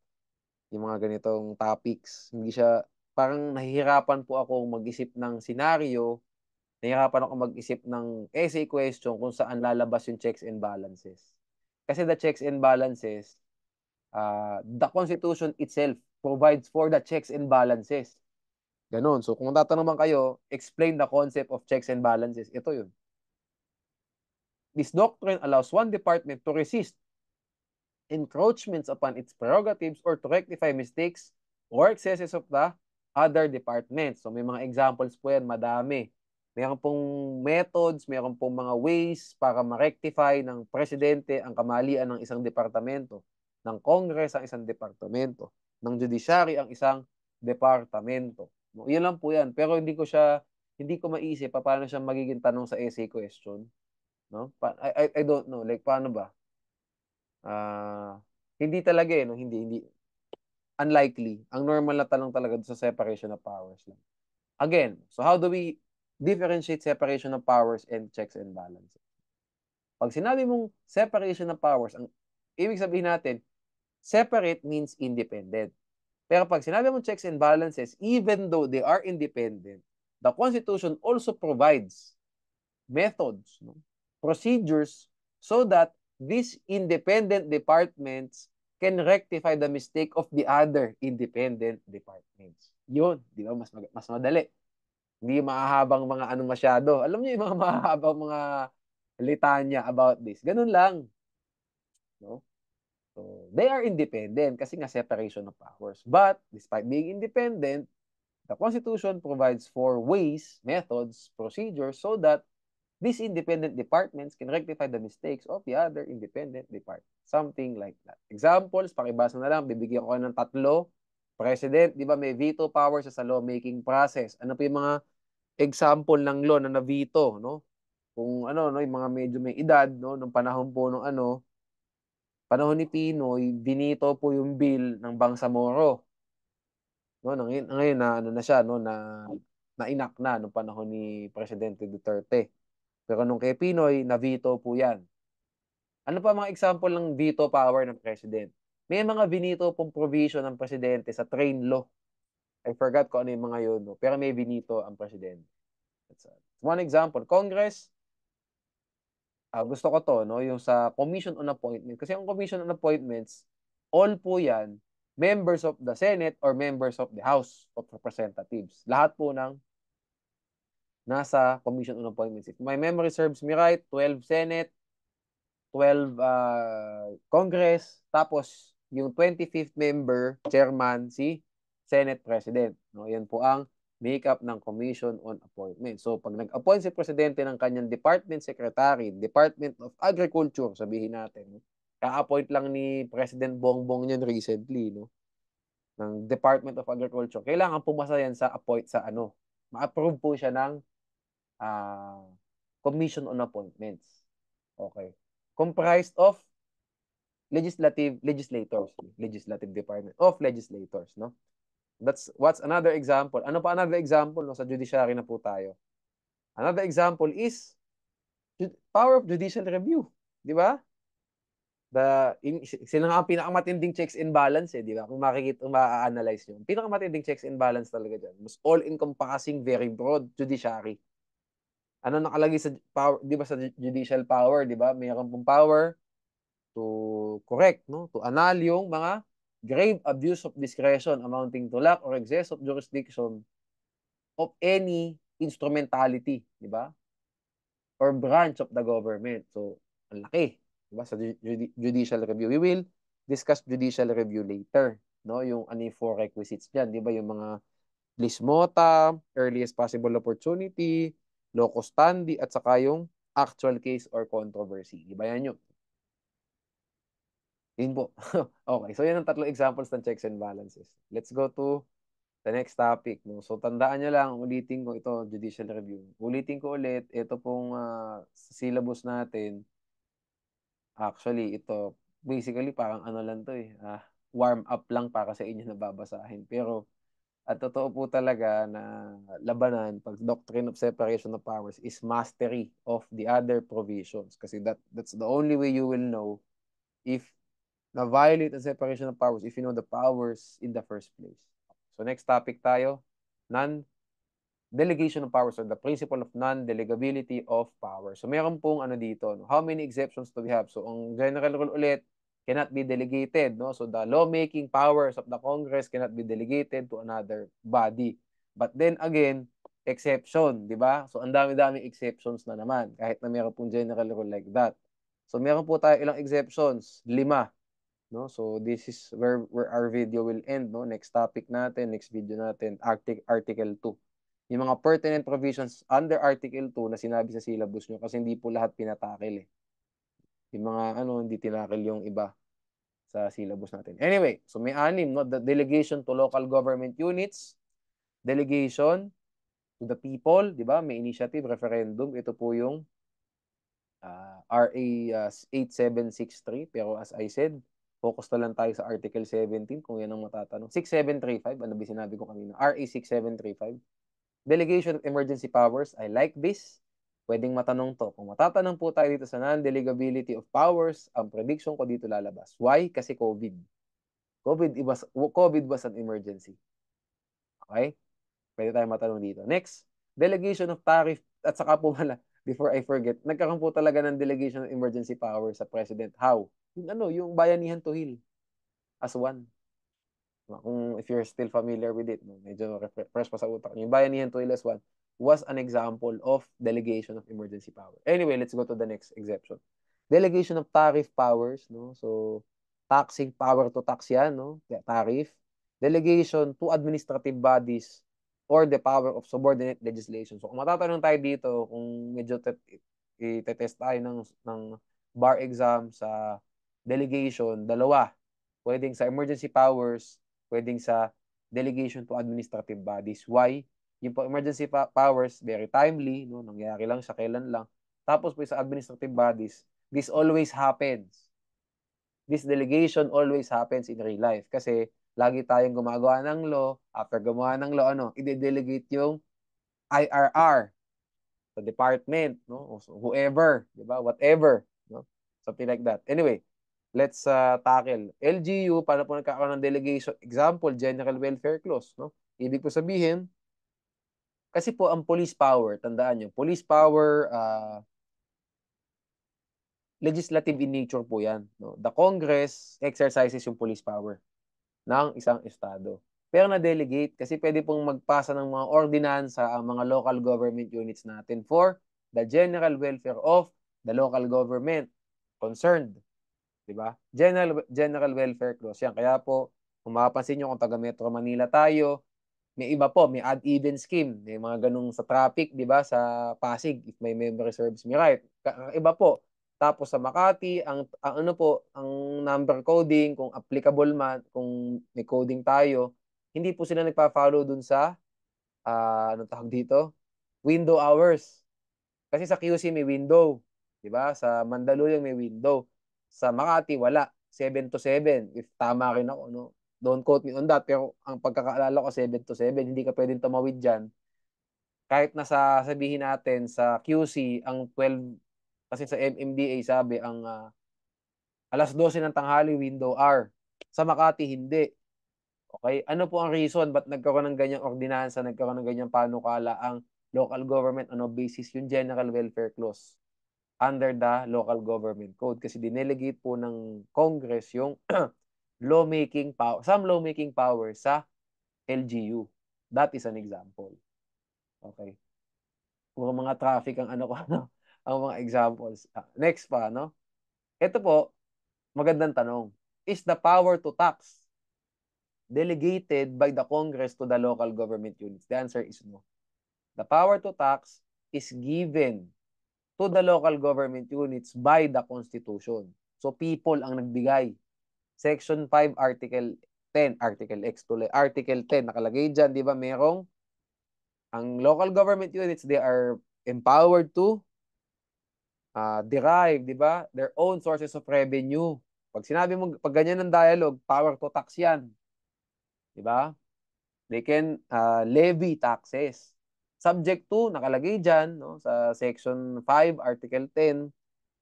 Yung mga ganitong topics. Hindi siya, parang nahihirapan po ako mag-isip ng senaryo, nahihirapan ako mag-isip ng essay question kung saan lalabas yung checks and balances. Kasi the checks and balances, the Constitution itself provides for the checks and balances. Ganon. So, kung tatanong man kayo, explain the concept of checks and balances. Ito yun. This doctrine allows one department to resist encroachments upon its prerogatives or to rectify mistakes or excesses of the other departments. So, may mga examples po yan, madami. Mayroon pong methods, mayroon pong mga ways para ma-rectify ng presidente ang kamalian ng isang departamento, ng Congress ang isang departamento, ng judiciary ang isang departamento. No, yun lang po yan. Pero hindi ko maiisip paano siya magiging tanong sa essay question. No? I don't know. Like, paano ba? Hindi talaga no? Hindi. Unlikely. Ang normal na tanong talaga sa separation of powers lang. Again, so how do we differentiate separation of powers and checks and balances? Pag sinabi mong separation of powers, ang ibig sabihin natin, separate means independent. Pero pag sinabi mong checks and balances, even though they are independent, the Constitution also provides methods, no? Procedures, so that these independent departments can rectify the mistake of the other independent departments. Yun, di ba? Mas madali. Hindi mahahabang mga ano masyado. Alam niyo yung mga mahahabang mga litanya about this. Ganun lang. No? So, they are independent kasi nga separation of powers. But, despite being independent, the Constitution provides for ways, methods, procedures so that these independent departments can rectify the mistakes of the other independent departments. Something like that. Examples, pakibasa na lang, bibigyan ko ng 3. President, di ba may veto power sa lawmaking process. Ano pa yung mga example ng law na na-veto, no? Kung ano, no, yung mga medyo may edad, no, nung panahon po nung panahon ni Pinoy, binito po yung bill ng Bangsamoro. No, ngayon na ano na siya, no, na inak na nung panahon ni Presidente Duterte. Pero nung kay Pinoy, na-veto po 'yan. Ano pa mga example ng veto power ng president? May mga binito pong provision ng presidente sa train law. I forgot kung ano yung mga yun, no? Pero may binito ang presidente. That's one example. Congress, gusto ko to, no? Yung sa Commission on Appointment. Kasi ang Commission on Appointments, all po yan, members of the Senate or members of the House of Representatives. Lahat po ng nasa Commission on Appointments. If my memory serves me right, 12 Senate, 12 Congress, tapos yung 25th member, chairman, si Senate President. No? Yan po ang makeup ng Commission on Appointment. So, pag nag-appoint si Presidente ng kanyang Department Secretary, Department of Agriculture, sabihin natin, no? Ka-appoint lang ni President Bongbong yan recently, no? Ng Department of Agriculture. Kailangan pumasa yan sa ma-approve po siya ng Commission on Appointments. Okay. Comprised of legislative department of legislators, no? What's another example? Ano pa another example, no? Sa judiciary na po tayo. Another example is power of judicial review, di ba? Sila nga ang pinakamatinding checks and balance, di ba? Kung ma-analyze nyo. Pinakamatinding checks and balance talaga dyan. Mas all-encompassing, very broad judiciary. Ano nakalagay sa power, di ba, sa judicial power, di ba? Mayroon pong power to correct, no? To annul yung mga grave abuse of discretion amounting to lack or excess of jurisdiction of any instrumentality, di ba? Or branch of the government. So, ang laki, di ba? Sa judicial review. We will discuss judicial review later, no? Yung ano yung 4 requisites diyan, di ba? Yung mga lis mota, earliest possible opportunity, locus standi, at saka yung actual case or controversy. Iba yan yun. Yun po. Okay, so yan ang tatlong examples ng checks and balances. Let's go to the next topic. No? So tandaan nyo lang, ulitin ko ito, judicial review. Ulitin ko ulit, ito pong syllabus natin. Actually, ito, basically, parang ano lang to eh. Warm up lang para sa inyo na babasahin. Pero, at totoo po talaga na labanan pag doctrine of separation of powers is mastery of the other provisions. Kasi that's the only way you will know if na-violate the separation of powers, if you know the powers in the first place. So, next topic tayo, delegation of powers or the principle of non-delegability of power. So, meron pong ano dito, no? How many exceptions do we have? So, ang general rule ulit, cannot be delegated, no? So, the lawmaking powers of the Congress cannot be delegated to another body. But then again, exception, di ba? So, ang dami-daming exceptions na naman, kahit na meron pong general rule like that. So, meron po tayo ilang exceptions? 5. No? So this is where our video will end, no? Next topic natin, next video natin, Article 2. Yung mga pertinent provisions under Article 2 na sinabi sa syllabus nyo kasi hindi po lahat pinatakil eh. Yung mga hindi tinakil yung iba sa syllabus natin. Anyway, so may 6, no? The delegation to local government units, delegation to the people, di ba? May initiative, referendum. Ito po yung RA 8763. Pero as I said, focus na lang tayo sa Article 17 kung yan ang matatanong. 6735, ano ba sinabi ko kanina? RA 6735. Delegation of emergency powers. I like this. Pwedeng matanong to. Kung matatanong po tayo dito sa non-delegability of powers, ang prediction ko dito lalabas. Why? Kasi COVID. COVID was an emergency. Okay? Pwede tayo matanong dito. Next, delegation of tariff. At saka po pala, before I forget, nagkaroon po talaga ng delegation of emergency power sa President. How? Yung bayanihan to heal as one. Kung if you're still familiar with it, medyo fresh pa sa utak. Yung bayanihan to heal as one was an example of delegation of emergency power. Anyway, let's go to the next exception. Delegation of tariff powers, no? So, taxing power to tax yan, no? Tariff. Delegation to administrative bodies or the power of subordinate legislation. So, kung matatanong tayo dito, kung medyo i-test tayo ng bar exam sa delegation, dalawa. Pwedeng sa emergency powers, pwedeng sa delegation to administrative bodies. Why? Yung po emergency powers, very timely, no? Nangyayari lang siya, kailan lang. Tapos po sa administrative bodies, this always happens. This delegation always happens in real life kasi lagi tayong gumagawa ng law, after gumawa ng law, i-delegate yung IRR sa department, no? So, whoever, di ba? Whatever, no? Something like that. Anyway, let's tackle. LGU, paano po nagkakaroon ng delegation? Example, General Welfare Clause, no? Ibig po sabihin, kasi po ang police power, tandaan nyo, police power, legislative in nature po yan. No? The Congress exercises yung police power ng isang estado. Pero na-delegate kasi pwede pong magpasa ng mga ordinansa ang mga local government units natin for the general welfare of the local government concerned. Diba? General welfare clause yan. Kaya po, kung mapapansin nyo kung taga Metro Manila tayo, may iba po, may odd-even scheme. May mga ganung sa traffic, di ba? Sa Pasig, if may memory serves me right. Iba po. Tapos sa Makati, ang ano po, ang number coding, kung applicable man, kung may coding tayo, hindi po sila nagpa-follow dun sa, anong tawag dito? Window hours. Kasi sa QC may window. Di ba? Sa Mandaluyong may window. Sa Makati, wala. 7 to 7. If tama rin ako, no? Don't quote me on that. Pero ang pagkakaalala ko, 7 to 7. Hindi ka pwedeng tumawid dyan. Kahit nasa sabihin natin sa QC, ang 12, kasi sa MMDA sabi, ang alas 12 ng tanghali, window hour. Sa Makati, hindi. Okay? Ano po ang reason? Ba't nagkaroon ng ganyang ordinansa, nagkaroon ng ganyang panukala ang local government? Ano basis? Yung General Welfare Clause under the local government code kasi dinelegate po ng Congress yung lawmaking power, some lawmaking power sa LGU. That is an example. Okay. Puro mga traffic ang ano ko, ang mga examples. Next pa, no? Ito po, magandang tanong. Is the power to tax delegated by the Congress to the local government units? The answer is no. The power to tax is given to the local government units by the Constitution. So people ang nagbigay. Section 5, Article 10, Article X tuloy. Article 10, nakalagay dyan, di ba, merong ang local government units, they are empowered to derive, di ba, their own sources of revenue. Pag sinabi mo, pag ganyan ng dialogue, power to tax yan. Di ba? They can levy taxes. Subject to, nakalagay dyan, no, sa Section 5, Article 10,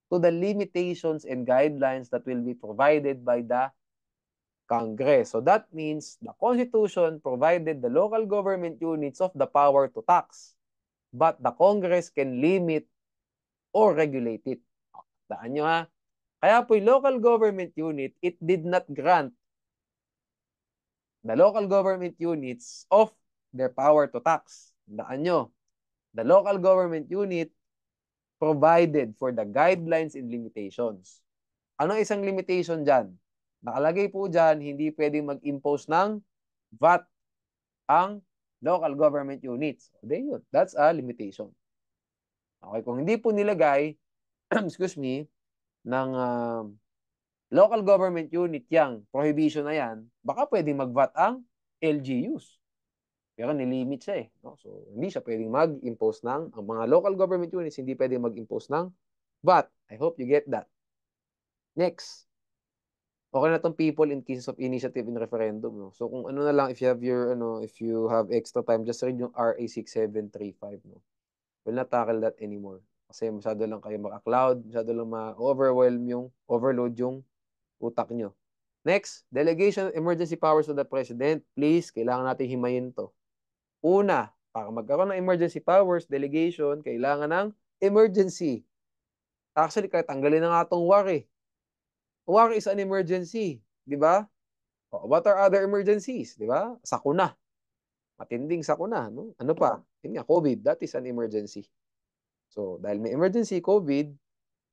to the limitations and guidelines that will be provided by the Congress. So that means the Constitution provided the local government units of the power to tax, but the Congress can limit or regulate it. Daan nyo ha. Kaya po yung local government unit, it did not grant the local government units of their power to tax. Daan nyo. The local government unit provided for the guidelines and limitations. Ano isang limitation dyan? Nakalagay po dyan, hindi pwedeng mag-impose ng VAT ang local government units. Yun. That's a limitation. Okay, kung hindi po nilagay, excuse me, ng local government unit yang prohibition na yan, baka pwedeng mag-VAT ang LGUs. Pero nilimit siya eh. No? So, hindi siya pwedeng mag-impose ng, ang mga local government units hindi pwedeng mag-impose ng VAT. I hope you get that. Next. Okay na tong people in cases of initiative in referendum. No? So, kung ano na lang, if you have your, if you have extra time, just read yung RA 6735. No? We'll not tackle that anymore. Kasi masyado lang kayo maka-cloud, masyado lang ma-overwhelm yung, overload yung utak nyo. Next, delegation of emergency powers to the president. Please, kailangan natin himayin to. Una, para magkaroon ng emergency powers, delegation, kailangan ng emergency. Actually, kahit tanggalin na nga itong war eh. War is an emergency, di ba? What are other emergencies, di ba? Sakuna. Matinding sakuna, no? Ano pa? Yun nga, COVID, that is an emergency. So, dahil may emergency, COVID,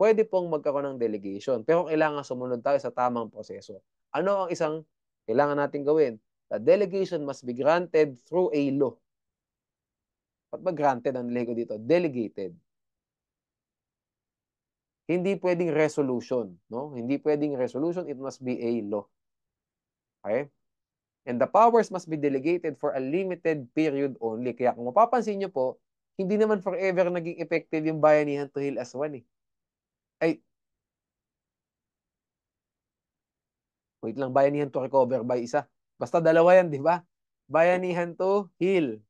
pwede pong magkaroon ng delegation. Pero kailangan sumunod tayo sa tamang proseso. Ano ang isang kailangan natin gawin? The delegation must be granted through a law. Ba't ba granted ang nilagay ko dito? Delegated. Hindi pwedeng resolution, no? Hindi pwedeng resolution, it must be a law. Okay? And the powers must be delegated for a limited period only. Kaya kung mapapansin nyo po, hindi naman forever naging effective yung bayanihan to heal as one eh. Ay, wait lang, bayanihan to recover by isa. Basta dalawa yan, di ba? Bayanihan to heal.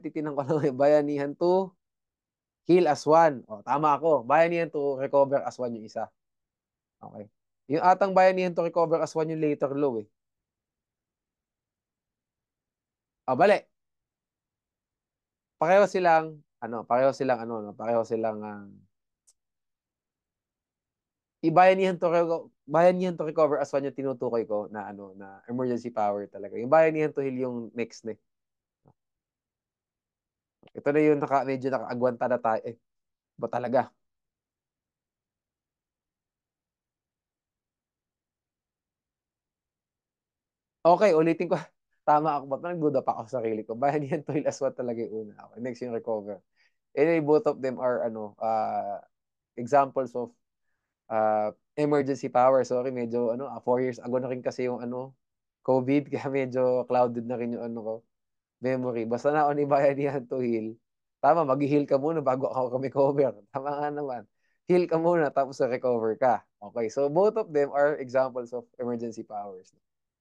Titinan ko lang, bayanihan to heal as one. O, tama ako. Bayanihan to recover as one yung isa. Okay. Yung atang bayanihan to recover as one yung later law eh. Bali. Pareho silang, pareho silang bayanihan to recover as one yung tinutukoy ko na na emergency power talaga. Yung bayanihan to heal yung next na. Ito na yung medyo nakaagwanta na tayo. Ba talaga? Okay, ulitin ko. Tama ako. Ba't nagduda pa ako sa sarili ko? Bayanihan to heal as one talaga yung una. Okay, next yung recover. Anyway, both of them are examples of emergency power. Sorry, medyo 4 years ago na rin kasi yung COVID, kaya medyo clouded na rin yung ko, memory. Basta na on ibayanihan to heal. Tama, mag-heal ka muna bago ako recover. Tama nga naman. Heal ka muna tapos recover ka. Okay, so both of them are examples of emergency powers.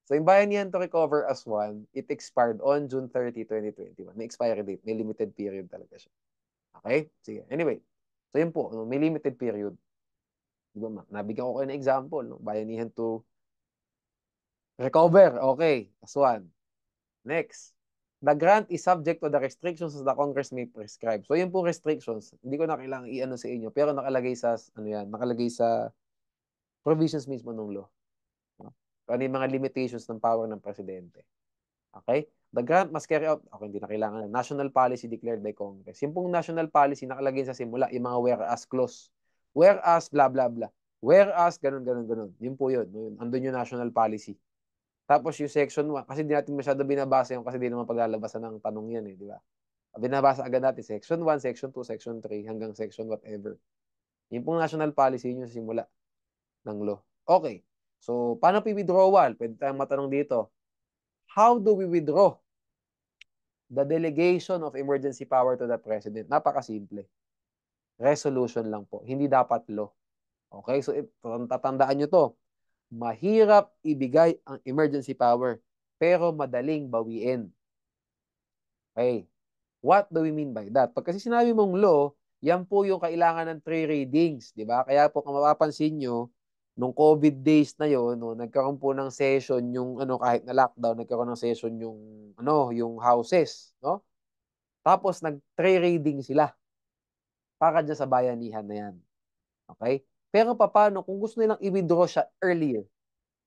So yung bayanihan to recover as one, it expired on June 30, 2021. May expiry date, may limited period talaga siya. Okay? Sige. Anyway, so yun po, may limited period. Diba, nabigyan ko kayo ng example, no? Bayanihan to recover. Okay, as one. Next. The grant is subject to the restrictions that the Congress may prescribe. So, yun po restrictions. Hindi ko na kailangan i-ano sa inyo, pero nakalagay sa, nakalagay sa provisions mismo ng law. No? Ano yung mga limitations ng power ng presidente. Okay? The grant must carry out, okay, hindi na kailangan, national policy declared by Congress. Yung pong national policy, nakalagay sa simula, yung mga whereas clause. Whereas, blah, blah, blah. Whereas, ganun, ganun, ganun. Yun po yun. Andun yung national policy. Tapos yung section 1, kasi di natin masyado binabasa yung kasi di naman paglalabasan ng tanong yan eh, di ba? Binabasa agad natin Section 1, Section 2, Section 3, hanggang Section whatever. Yung pong national policy yun sa simula ng law. Okay. So, paano withdrawal? Pwede tayong matanong dito. How do we withdraw the delegation of emergency power to the President? Napakasimple. Resolution lang po. Hindi dapat law. Okay? So, tatandaan nyo to. Mahirap ibigay ang emergency power, pero madaling bawiin. Okay? What do we mean by that? Pag kasi sinabi mong law, yan po yung kailangan ng 3 readings, di ba? Kaya po kung mapapansin nyo, nung COVID days na yon, no, nagkaroon po ng session yung kahit na lockdown, nagkaroon ng session yung houses, no? Tapos nag 3 reading sila para dyan sa bayanihan na yan. Okay? Pero paano kung gusto nilang i-withdraw siya earlier?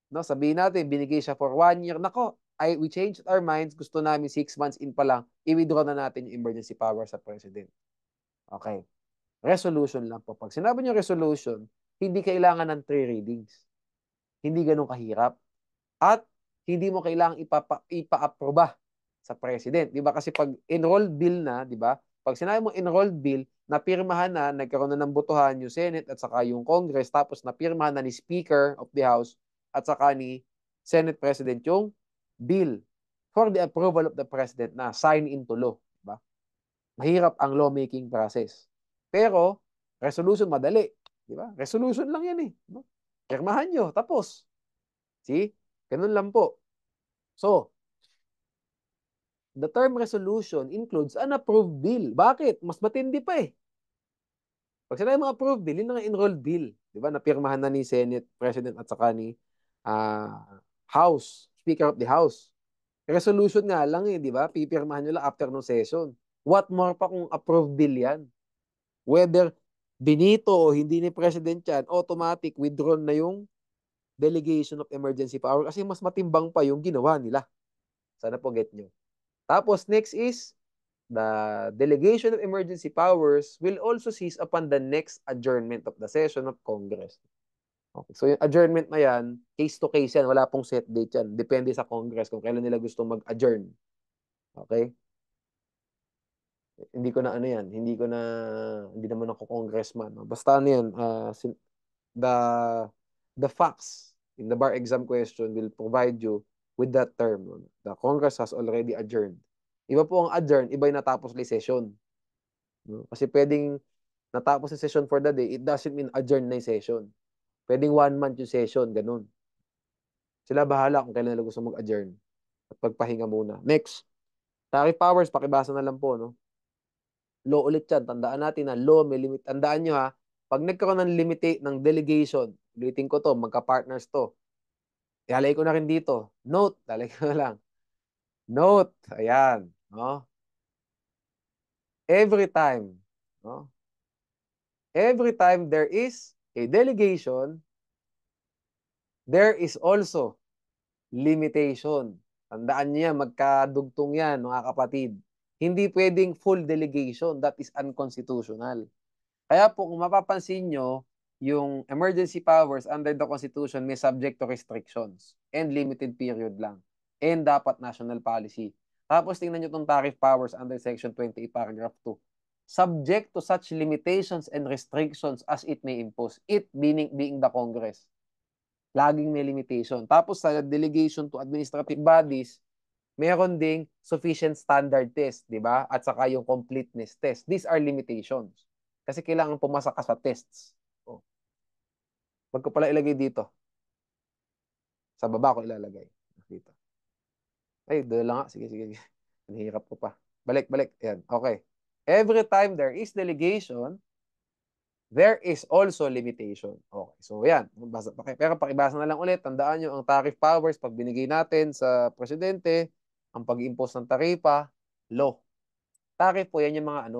No, sabihin natin binigay siya for 1 year. Nako, we changed our minds. Gusto namin 6 months in pa lang, i-withdraw na natin yung emergency power sa president. Okay. Resolution lang po. Pag sinabi niyo resolution, hindi kailangan ng 3 readings. Hindi ganun kahirap. At hindi mo kailangang ipa-aproba sa president. Di ba? Kasi pag enrolled bill na, di ba? Pag sinabi mo enrolled bill, napirmahan na, nagkaroon na ng botohan yung Senate at saka yung Congress, tapos napirmahan na ni Speaker of the House at saka ni Senate President yung bill for the approval of the President na sign into law. Di ba? Mahirap ang lawmaking process. Pero, resolution madali. Di ba? Resolution lang yan eh. No? Pirmahan nyo, tapos. See? Ganun lang po. So, the term resolution includes an approved bill. Bakit? Mas matindi pa eh. Pag sinabi mga approved bill, yun ang enrolled bill. Di ba? Napirmahan na ni Senate President at saka ni House, Speaker of the House. Resolution nga lang eh, di ba? Pipirmahan nyo lang after ng session. What more pa kung approved bill yan? Whether binito o hindi ni President yan, automatic withdrawn na yung delegation of emergency power kasi mas matimbang pa yung ginawa nila. Sana po get nyo. Tapos next is the delegation of emergency powers will also cease upon the next adjournment of the session of Congress. Okay. So yung adjournment na yan, case to case yan, wala pong set date yan. Depende sa Congress kung kailan nila gusto mag-adjourn. Okay? Hindi ko na ano yan, hindi naman ako congressman. No? Basta ano yan, the the facts in the bar exam question will provide you with that term. No? The Congress has already adjourned. Iba po ang adjourn, iba yung natapos na session. No? Kasi pwedeng natapos yung session for the day, it doesn't mean adjourn na yung session. Pwedeng 1 month yung session, ganun. Sila bahala kung kailan nila gusto mag-adjourn. At pagpahinga muna. Next, tariff powers, pakibasa na lang po, no? Law ulit yan. Tandaan natin na law may limit. Tandaan nyo ha, pag nagkaroon ng delegation, ulitin ko to, magka-partners to. Ialay ko na rin dito. Note, lalay ko na lang. Note, ayan, no? Every time, no? Every time there is a delegation, there is also limitation. Tandaan niyo yan, magkadugtong yan, mga kapatid. Hindi pwedeng full delegation. That is unconstitutional. Kaya po, kung mapapansin nyo, yung emergency powers under the Constitution may subject to restrictions and limited period lang. And dapat national policy. Tapos tingnan nyo itong tariff powers under Section 28, Paragraph 2. Subject to such limitations and restrictions as it may impose. It being the Congress. Laging may limitation. Tapos sa delegation to administrative bodies, meron ding sufficient standard test, di ba? At saka yung completeness test. These are limitations. Kasi kailangan pumasa ka sa tests. Oh. Wag ko pala ilagay dito. Sa baba ko ilalagay. Dito. Ay, doon lang nga. Sige, sige. Nahihirap ko pa. Balik. Ayan. Okay. Every time there is delegation, there is also limitation. Okay. So, yan. Pero pakibasa na lang ulit. Tandaan nyo, ang tariff powers, pag binigay natin sa presidente, ang pag-impose ng taripa, law. Tariff po, yan yung mga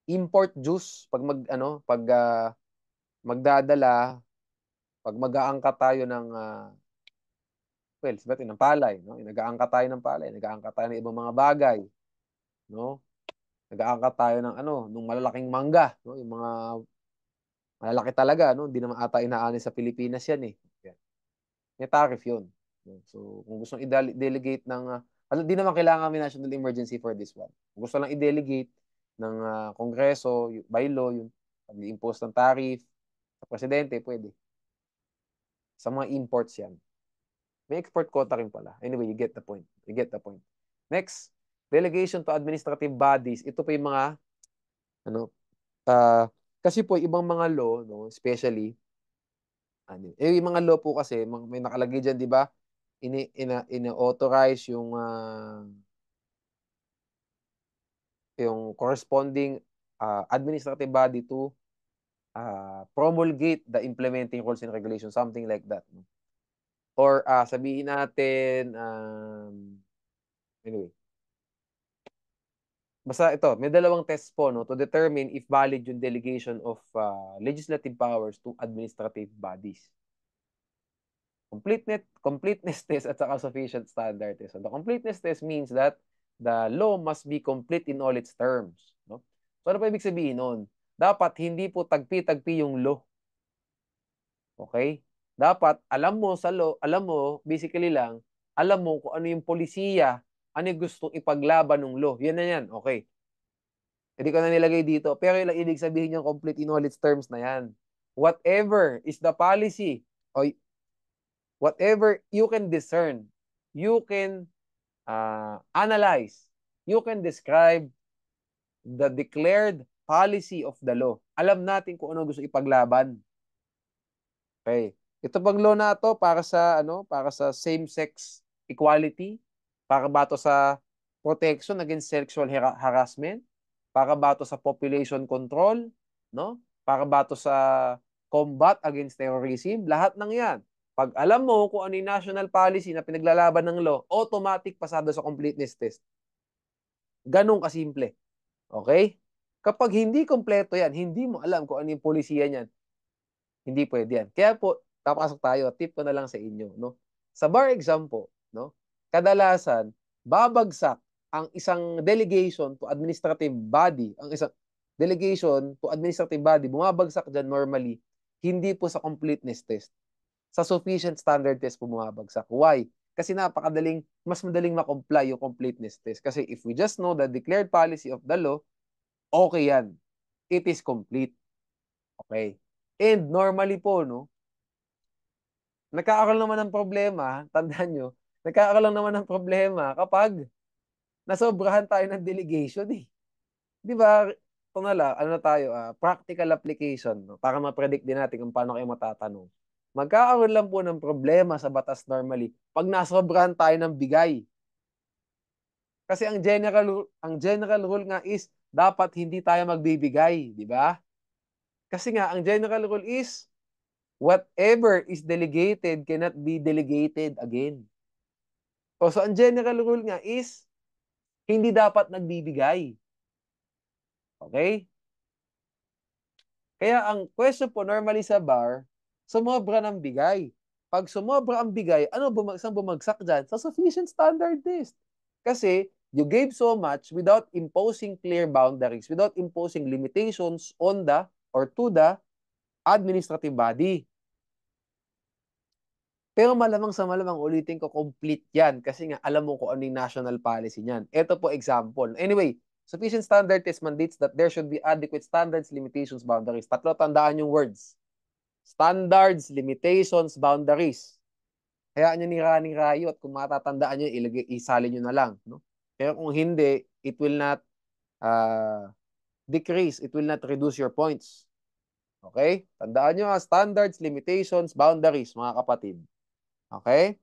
import dues. Magdadala, pag mag-aangkat tayo ng, sabatin, ng palay. No? Nag-aangkat tayo ng palay. Nag-aangkat tayo ng ibang mga bagay. No? Nag-aangkat tayo ng nung malalaking mangga. No? Yung mga malalaki talaga, no? Hindi naman ata inaani sa Pilipinas yan eh. Yan. May tariff yun. So, kung gusto i-delegate ng, Di naman kailangan may national emergency for this one. Kung gusto lang i-delegate ng Kongreso, by law, yung pag-impose ng tariff sa presidente, pwede. Sa mga imports yan. May export quota rin pala. Anyway, you get the point. You get the point. Next, delegation to administrative bodies. Ito po yung mga, kasi po, ibang mga law, no, especially, yung mga law po kasi, may nakalagay dyan, di ba? Ina-authorize yung corresponding administrative body to promulgate the implementing rules and regulations, something like that. No? Or sabihin natin, anyway, basta ito, may dalawang test po no, to determine if valid yung delegation of legislative powers to administrative bodies. Completeness test at saka sufficient standard test. So the completeness test means that the law must be complete in all its terms. No? So ano pa ibig sabihin nun? Dapat hindi po tagpi-tagpi yung law. Okay? Dapat alam mo sa law, alam mo basically lang, alam mo kung ano yung polisiya, ano yung gustong ipaglaban ng law. Yan na yan. Okay. Hindi ko na nilagay dito. Pero yung ibig sabihin yung complete in all its terms na yan. Whatever is the policy o whatever you can discern, you can analyze, you can describe the declared policy of the law. Alam natin kung ano gusto ipaglaban. Okay. Ito bang law na to para sa para sa same-sex equality? Para ba to sa protection against sexual harassment? Para ba to sa population control, no? Para ba to sa combat against terrorism? Lahat ng 'yan. Pag alam mo kung ano yung national policy na pinaglalaban ng law, automatic pasado sa completeness test. Ganun kasimple. Okay? Kapag hindi kompleto 'yan, hindi mo alam kung ano yung polisiya niyan, hindi pwede yan. Kaya po, papasok tayo, tip ko na lang sa inyo, no? Sa bar exam po, no? Kadalasan, babagsak ang isang delegation to administrative body, ang isang delegation to administrative body, bumabagsak dyan normally, hindi po sa completeness test. Sa sufficient standard test po bumabagsak. Why? Kasi mas madaling ma-comply yung completeness test. Kasi if we just know the declared policy of the law, okay yan. It is complete. Okay. And normally po, no, nagkakaroon naman ng problema, tandaan nyo, nagkakaroon naman ng problema kapag nasobrahan tayo ng delegation eh. Di ba? Ito na lang, ano na tayo, practical application, no, para ma-predict din natin kung paano kayo matatanong. Magkakaroon lang po ng problema sa batas normally pag nasobrahan tayo ng bigay. Kasi ang general rule nga is dapat hindi tayo magbibigay, di ba? Kasi nga ang general rule is whatever is delegated cannot be delegated again. So ang general rule nga is, hindi dapat nagbibigay. Okay? Kaya ang question po normally sa bar, sumobra ng bigay. Pag sumobra ang bigay, saan bumagsak dyan? Sa sufficient standard test. Kasi you gave so much without imposing clear boundaries, without imposing limitations on the or to the administrative body. Pero malamang sa malamang, ulitin ko, complete yan. Kasi nga, alam mo kung ano yung national policy niyan. Ito po example. Anyway, sufficient standard test mandates that there should be adequate standards, limitations, boundaries. Tatlo, tandaan yung words. Standards, limitations, boundaries. Hayaan nyo ni Running Riot. Kung matatandaan nyo, isali nyo na lang. No? Pero kung hindi, it will not decrease. It will not reduce your points. Okay? Tandaan nyo, standards, limitations, boundaries, mga kapatid. Okay?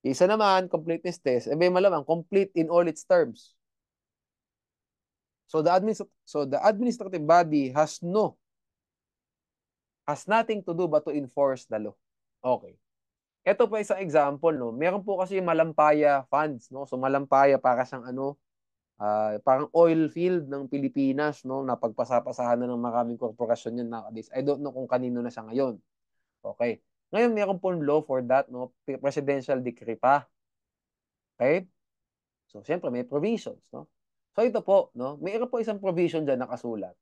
Isa naman, completeness test, may malamang complete in all its terms. So the administrative body has nothing to do but to enforce the law. Okay. Ito po isang example, no. Meron po kasi Malampaya funds, no. So Malampaya para siyang parang oil field ng Pilipinas, no, na pagpasapasahan na ng maraming korporasyon yun nowadays. I don't know kung kanino na siya ngayon. Okay. Ngayon, meron pong law for that, no? Presidential decree pa. Okay? So, siyempre, may provisions, no? So, ito po, no? Mayroon po isang provision dyan nakasulat.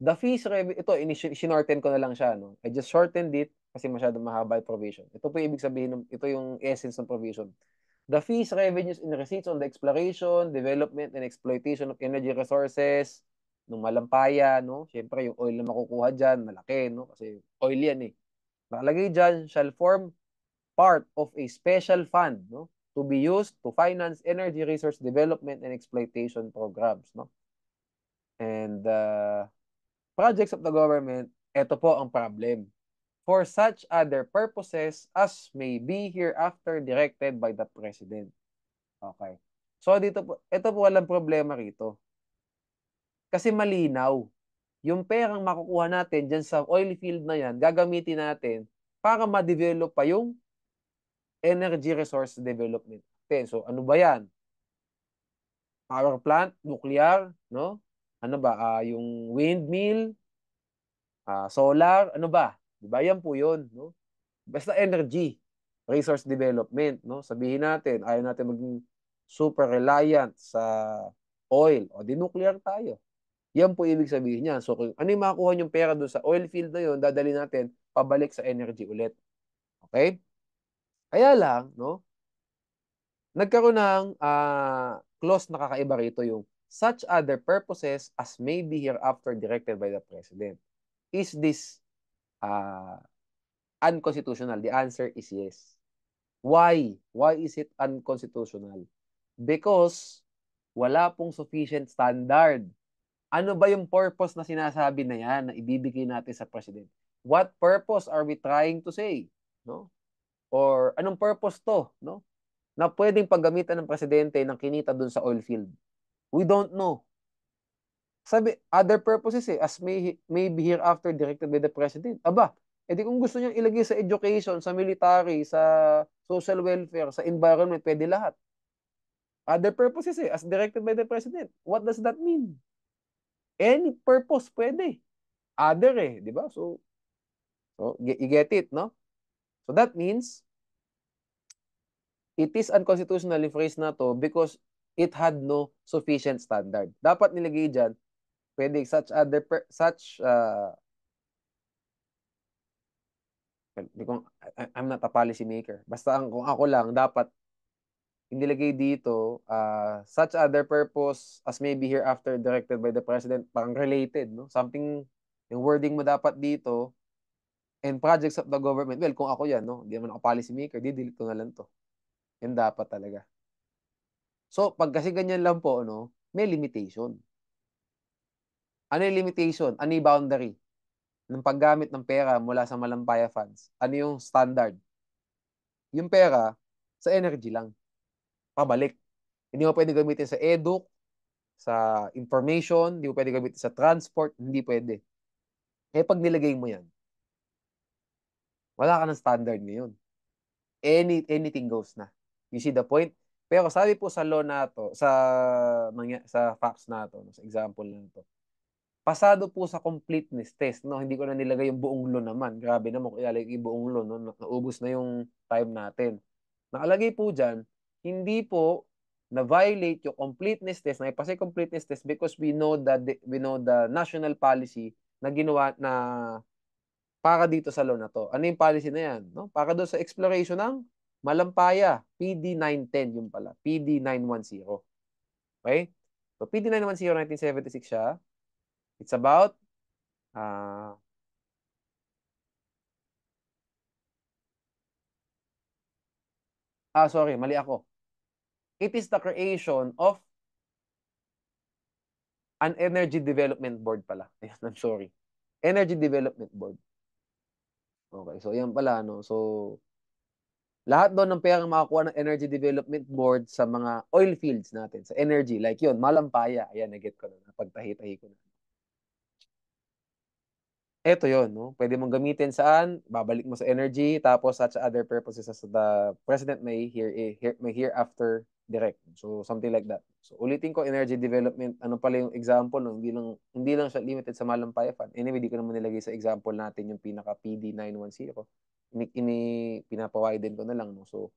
The fees revenue, ito, sinorten ko na lang siya, no? I just shortened it kasi masyadong mahaba yung provision. Ito po yung ibig sabihin, ito yung essence ng provision. The fees, revenues, and receipts on the exploration, development, and exploitation of energy resources ng Malampaya, no? Siyempre, yung oil na makukuha dyan, malaki, no? Kasi oil yan eh. Nakalagay dyan, shall form part of a special fund, no? To be used to finance energy resource development and exploitation programs, no? And projects of the government, ito po ang problem. For such other purposes as may be hereafter directed by the President. Okay. So dito po, ito po walang problema rito. Kasi malinaw. Yung perang makukuha natin dyan sa oil field na yan, gagamitin natin para ma-develop pa yung energy resource development. Okay, so ano ba yan? Power plant, nuclear, no? Ano ba? Yung windmill, solar, ano ba? Di ba? Yan po yun, no? Basta energy, resource development, no? Sabihin natin, ayaw natin maging super reliant sa oil. O di nuclear tayo. Yan po ibig sabihin niya. So, ano yung makukuha yung pera doon sa oil field na yun, dadali natin pabalik sa energy ulit. Okay? Kaya lang, no? Nagkaroon ng clause na kakaiba rito yung such other purposes as may be hereafter directed by the President. Is this unconstitutional? The answer is yes. Why? Why is it unconstitutional? Because wala pong sufficient standard. Ano ba yung purpose na sinasabi na yan na ibibigay natin sa President? What purpose are we trying to say? No? Or anong purpose to? No? Na pwedeng paggamitan ng Presidente ng kinita dun sa oil field? We don't know. Sabi, other purposes as may be hereafter directed by the President. Aba, edi kung gusto niyang ilagay sa education, sa military, sa social welfare, sa environment, pwede lahat. Other purposes as directed by the President. What does that mean? Any purpose pwede. Other di ba? So you get it, no? So that means it is unconstitutional yung phrase na to because it had no sufficient standard. Dapat nilagay dyan, pwede I'm not a policy maker. Basta kung ako lang, dapat inilagay dito, such other purpose as may be hereafter directed by the President, parang related, no? Something, yung wording mo dapat dito, and projects of the government, well, kung ako yan, no? Hindi naman ako policy maker, di-delete ko na lang to. Yan dapat talaga. So, pag kasi ganyan lang po, no, may limitation. Ano yung limitation? Ano yung boundary ng paggamit ng pera mula sa Malampaya funds? Ano yung standard? Yung pera, sa energy lang. Pabalik. Hindi mo pwede gamitin sa edu, sa information, hindi mo pwede gamitin sa transport, hindi pwede. Eh, pag nilagay mo yan, wala ka ng standard ngayon. Anything goes na. You see the point? Pero sabi po sa law na to, sa facts na to, sa example na to, pasado po sa completeness test, no? Hindi ko na nilagay yung buong law naman. Grabe naman kung ilalagay yung buong law, no? Naubos na yung time natin. Nakalagay po dyan, hindi po na-violate yung completeness test, na ipasa yung completeness test because we know the national policy na ginawa na para dito sa law na to. Ano yung policy na yan? No? Para doon sa exploration ng Malampaya, PD 910 yung pala, PD 910. Okay? So PD 910, 1976 siya. It's about sorry, mali ako. It is the creation of an energy development board pala. I'm sorry. Energy Development Board. Okay, so yan pala, no? So, lahat doon ng perang makakuha ng Energy Development Board sa mga oil fields natin, sa energy, like yun, Malampaya. Ayan, na-get ko na. Pagtahi-tahi ko na. Ito yun, no? Pwede mong gamitin saan, babalik mo sa energy, tapos such other purposes as the President may hereafter direct. So, something like that. So, ulitin ko, energy development, ano pala yung example, no? Hindi lang siya limited sa Malampaya Fund. Anyway, di ko naman nilagay sa example natin yung pinaka PD 910. Pinapawiden ko na lang, no? So,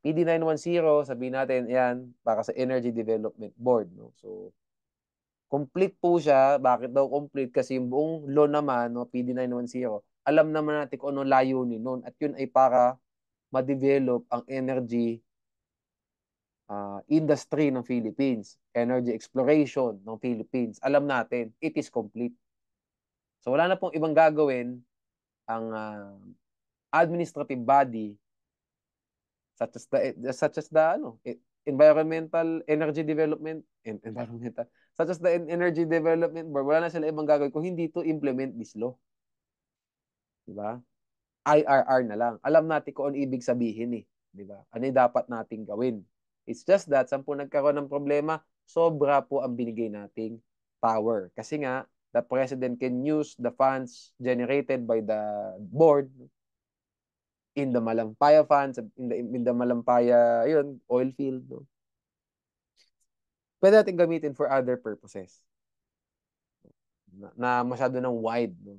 PD 910, sabihin natin, yan, para sa Energy Development Board, no? So, complete po siya. Bakit daw complete? Kasi yung buong law naman, no, PD 910, alam naman natin kung ano layunin nun. At yun ay para ma-develop ang energy industry ng Philippines, energy exploration ng Philippines, alam natin, it is complete. So wala na pong ibang gagawin ang administrative body such as the environmental energy development environmental such as the energy development board. Wala na sila ibang gagawin kung hindi to implement this law, di ba? IRR na lang. Alam natin kung ano ibig sabihin, di ba? Ano yung dapat nating gawin? It's just that saan po nagkaroon ng problema, sobra po ang binigay nating power. Kasi nga, the president can use the funds generated by the board in the Malampaya funds, in the Malampaya, yun, oil field, no? Pwede natin gamitin for other purposes na masyado ng wide, no?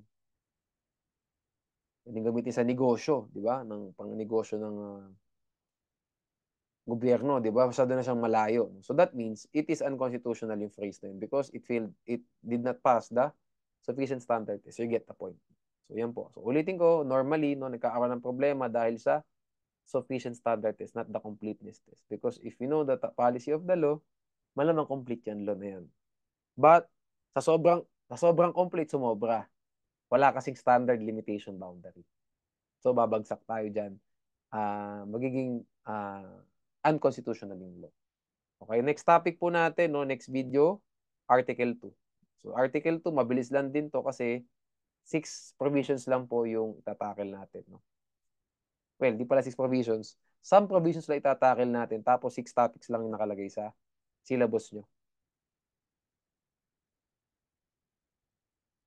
Pwede gamitin sa negosyo, di ba? Ng pang-negosyo ng gobyerno, di ba? Masyado na siyang malayo. So that means it is unconstitutional yung phrase na yun because it did not pass the sufficient standard test. So you get the point. So yan po. So ulitin ko, normally, no, nagkakaroon ng problema dahil sa sufficient standard test, not the completeness test. Because if you know the policy of the law, malamang complete yan law na yan. But sa sobrang complete, sumobra. Wala kasing standard limitation boundary. So babagsak tayo dyan. Magiging unconstitutional yung law. Okay, next topic po natin, no, next video, Article 2. So Article 2, mabilis lang din to kasi 6 provisions lang po yung itatakil natin, no. Well, di pala 6 provisions. Some provisions lang itatakil natin tapos 6 topics lang yung nakalagay sa syllabus nyo.